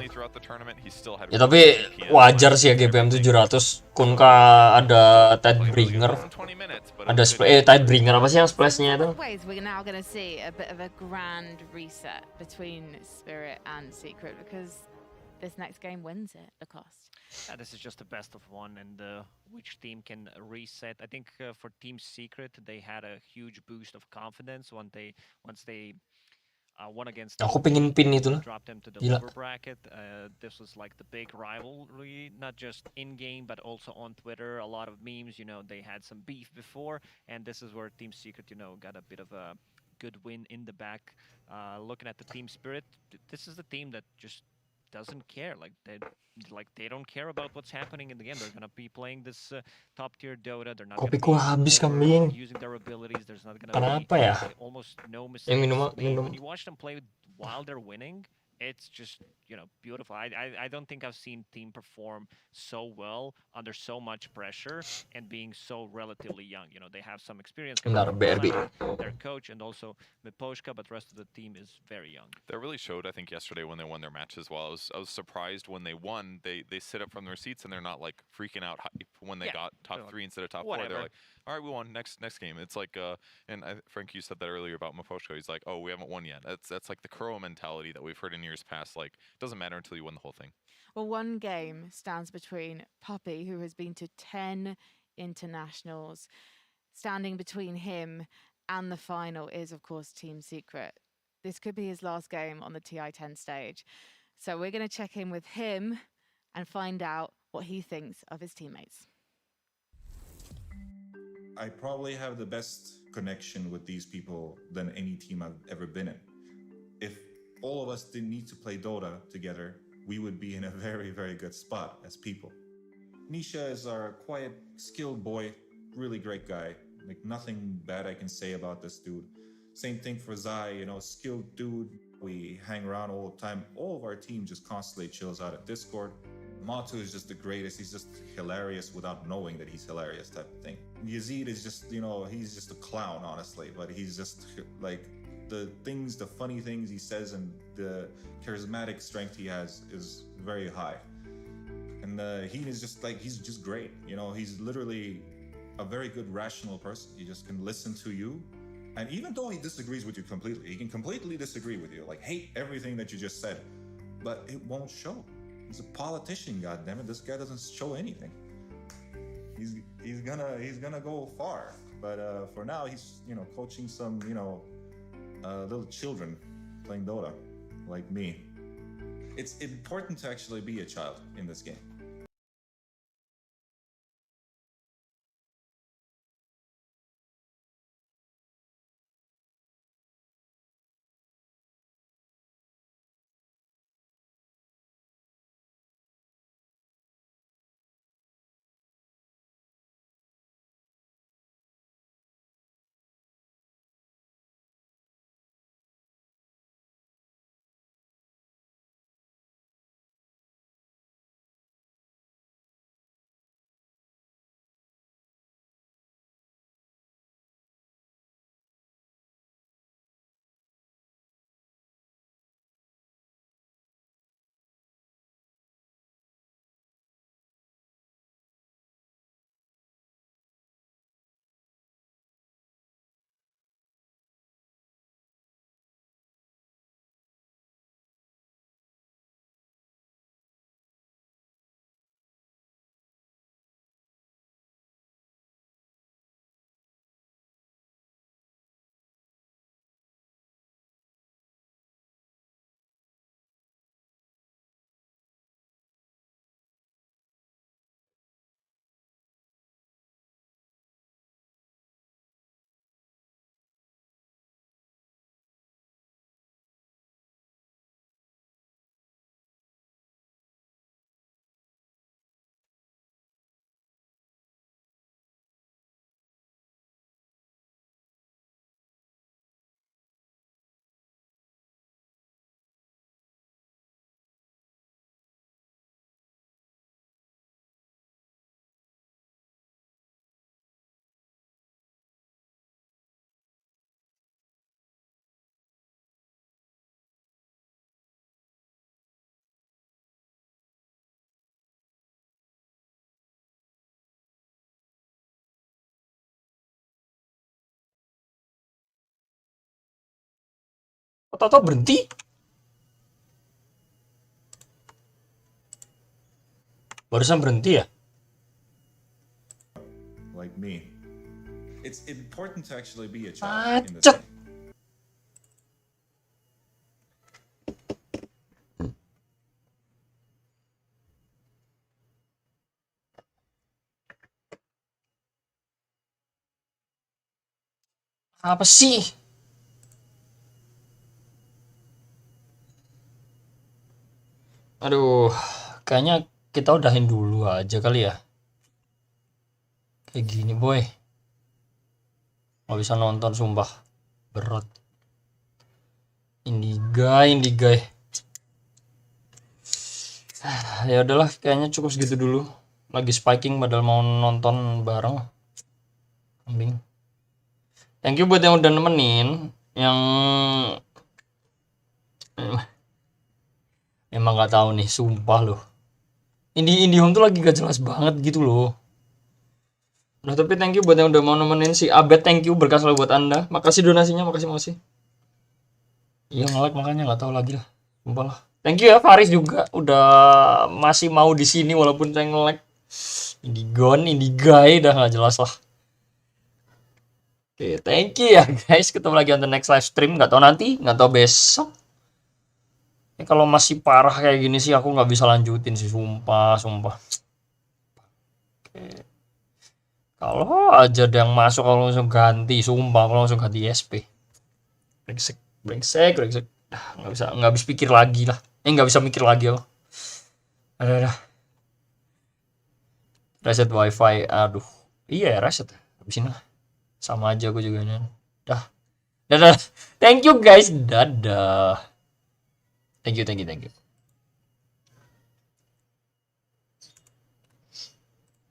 Ya tapi wajar sih ya GPM 700. Kunka ada Tidebringer. Ada Tidebringer apa sih yang splash-nya itu? We're now going to see a bit of a grand reset between Spirit and Secret because this next game wins it, the cost. This is just the best of one, and which team can reset. I think for Team Secret, they had a huge boost of confidence once they won against. Aku pengen pin itu loh. Dropped them to the Gila. lower bracket. This was like the big rivalry, not just in game but also on Twitter. A lot of memes. They had some beef before, and this is where Team Secret, got a bit of a good win in the back. Looking at the Team Spirit, this is the team that just doesn't care. They don't care about what's happening in the game. They're gonna be playing this top tier Dota. They're not Kopiku habis kambing. using their abilities. There's not gonna Kenapa be ya? almost no mistakes. Yang made. minum. When you watch them play while they're winning, it's just beautiful. I don't think I've seen team perform so well under so much pressure and being so relatively young. They have some experience. Their coach and also Miposhka, but the rest of the team is very young. That really showed, I think, yesterday when they won their match as well. I was surprised when they won. They sit up from their seats and they're not like freaking out hype when they got top 3 instead of top 4. They're like, all right, we won. Next game. It's like, and Frank, you said that earlier about Miposhka. He's like, oh, we haven't won yet. That's like the Kuro mentality that we've heard in years years past, like, it doesn't matter until you win the whole thing. Well, one game stands between Puppy, who has been to 10 internationals. Standing between him and the final is, of course, Team Secret. This could be his last game on the TI-10 stage. So we're going to check in with him and find out what he thinks of his teammates. I probably have the best connection with these people than any team I've ever been in. If all of us didn't need to play Dota together, we would be in a very, very good spot as people. Nisha is our quiet, skilled boy, really great guy. Like, nothing bad I can say about this dude. Same thing for Zai, you know, skilled dude. We hang around all the time. All of our team just constantly chills out at Discord. Matu is just the greatest. He's just hilarious without knowing that he's hilarious type of thing. Yazid is just, you know, he's just a clown, honestly, but he's just like the funny things he says and the charismatic strength he has is very high. And he is just like, he's just great. You know, he's literally a very good rational person. He just can listen to you. And even though he disagrees with you completely, he can completely disagree with you, like hate everything that you just said, but it won't show. He's a politician, goddammit. This guy doesn't show anything. He's gonna go far. But for now, he's, you know, coaching some, you know, little children playing Dota, like me. It's important to actually be a child in this game. Tahu-tahu berhenti. Barusan berhenti ya? Like me. It's important to actually be a child in this Acet. game. Apa sih? Aduh, kayaknya kita udahin dulu aja kali ya. Kayak gini boy, nggak bisa nonton sumpah, berat. Indie guy. Ya udahlah, kayaknya cukup segitu dulu. Lagi spiking padahal mau nonton bareng. Kambing. Thank you buat yang udah nemenin. Yang emang nggak tahu nih, sumpah loh. Indie Home tuh lagi gak jelas banget gitu loh. Nah tapi thank you buat yang udah mau nemenin. Si Abed, thank you, berkah selalu buat anda. Makasih donasinya, makasih. Iya nge-like makanya nggak tahu lagi lah. Sumpah lah. Thank you ya Faris juga udah masih mau di sini walaupun saya nge-lag. Ini guy udah nggak jelas lah. Oke, thank you ya guys. Ketemu lagi on the next live stream. Nggak tahu nanti, nggak tahu besok. Ya, kalau masih parah kayak gini sih aku nggak bisa lanjutin sih, sumpah. Oke. Kalau aja ada yang masuk, kalau langsung ganti, sumpah kalau langsung ganti SP. Brengsek. Nggak bisa pikir lagi lah. Nggak bisa mikir lagi aku. Ada. Reset wifi, aduh. Iya ya reset. Habisin lah. Sama aja aku juga nih. Dadah. Thank you guys. Dadah. Thank you.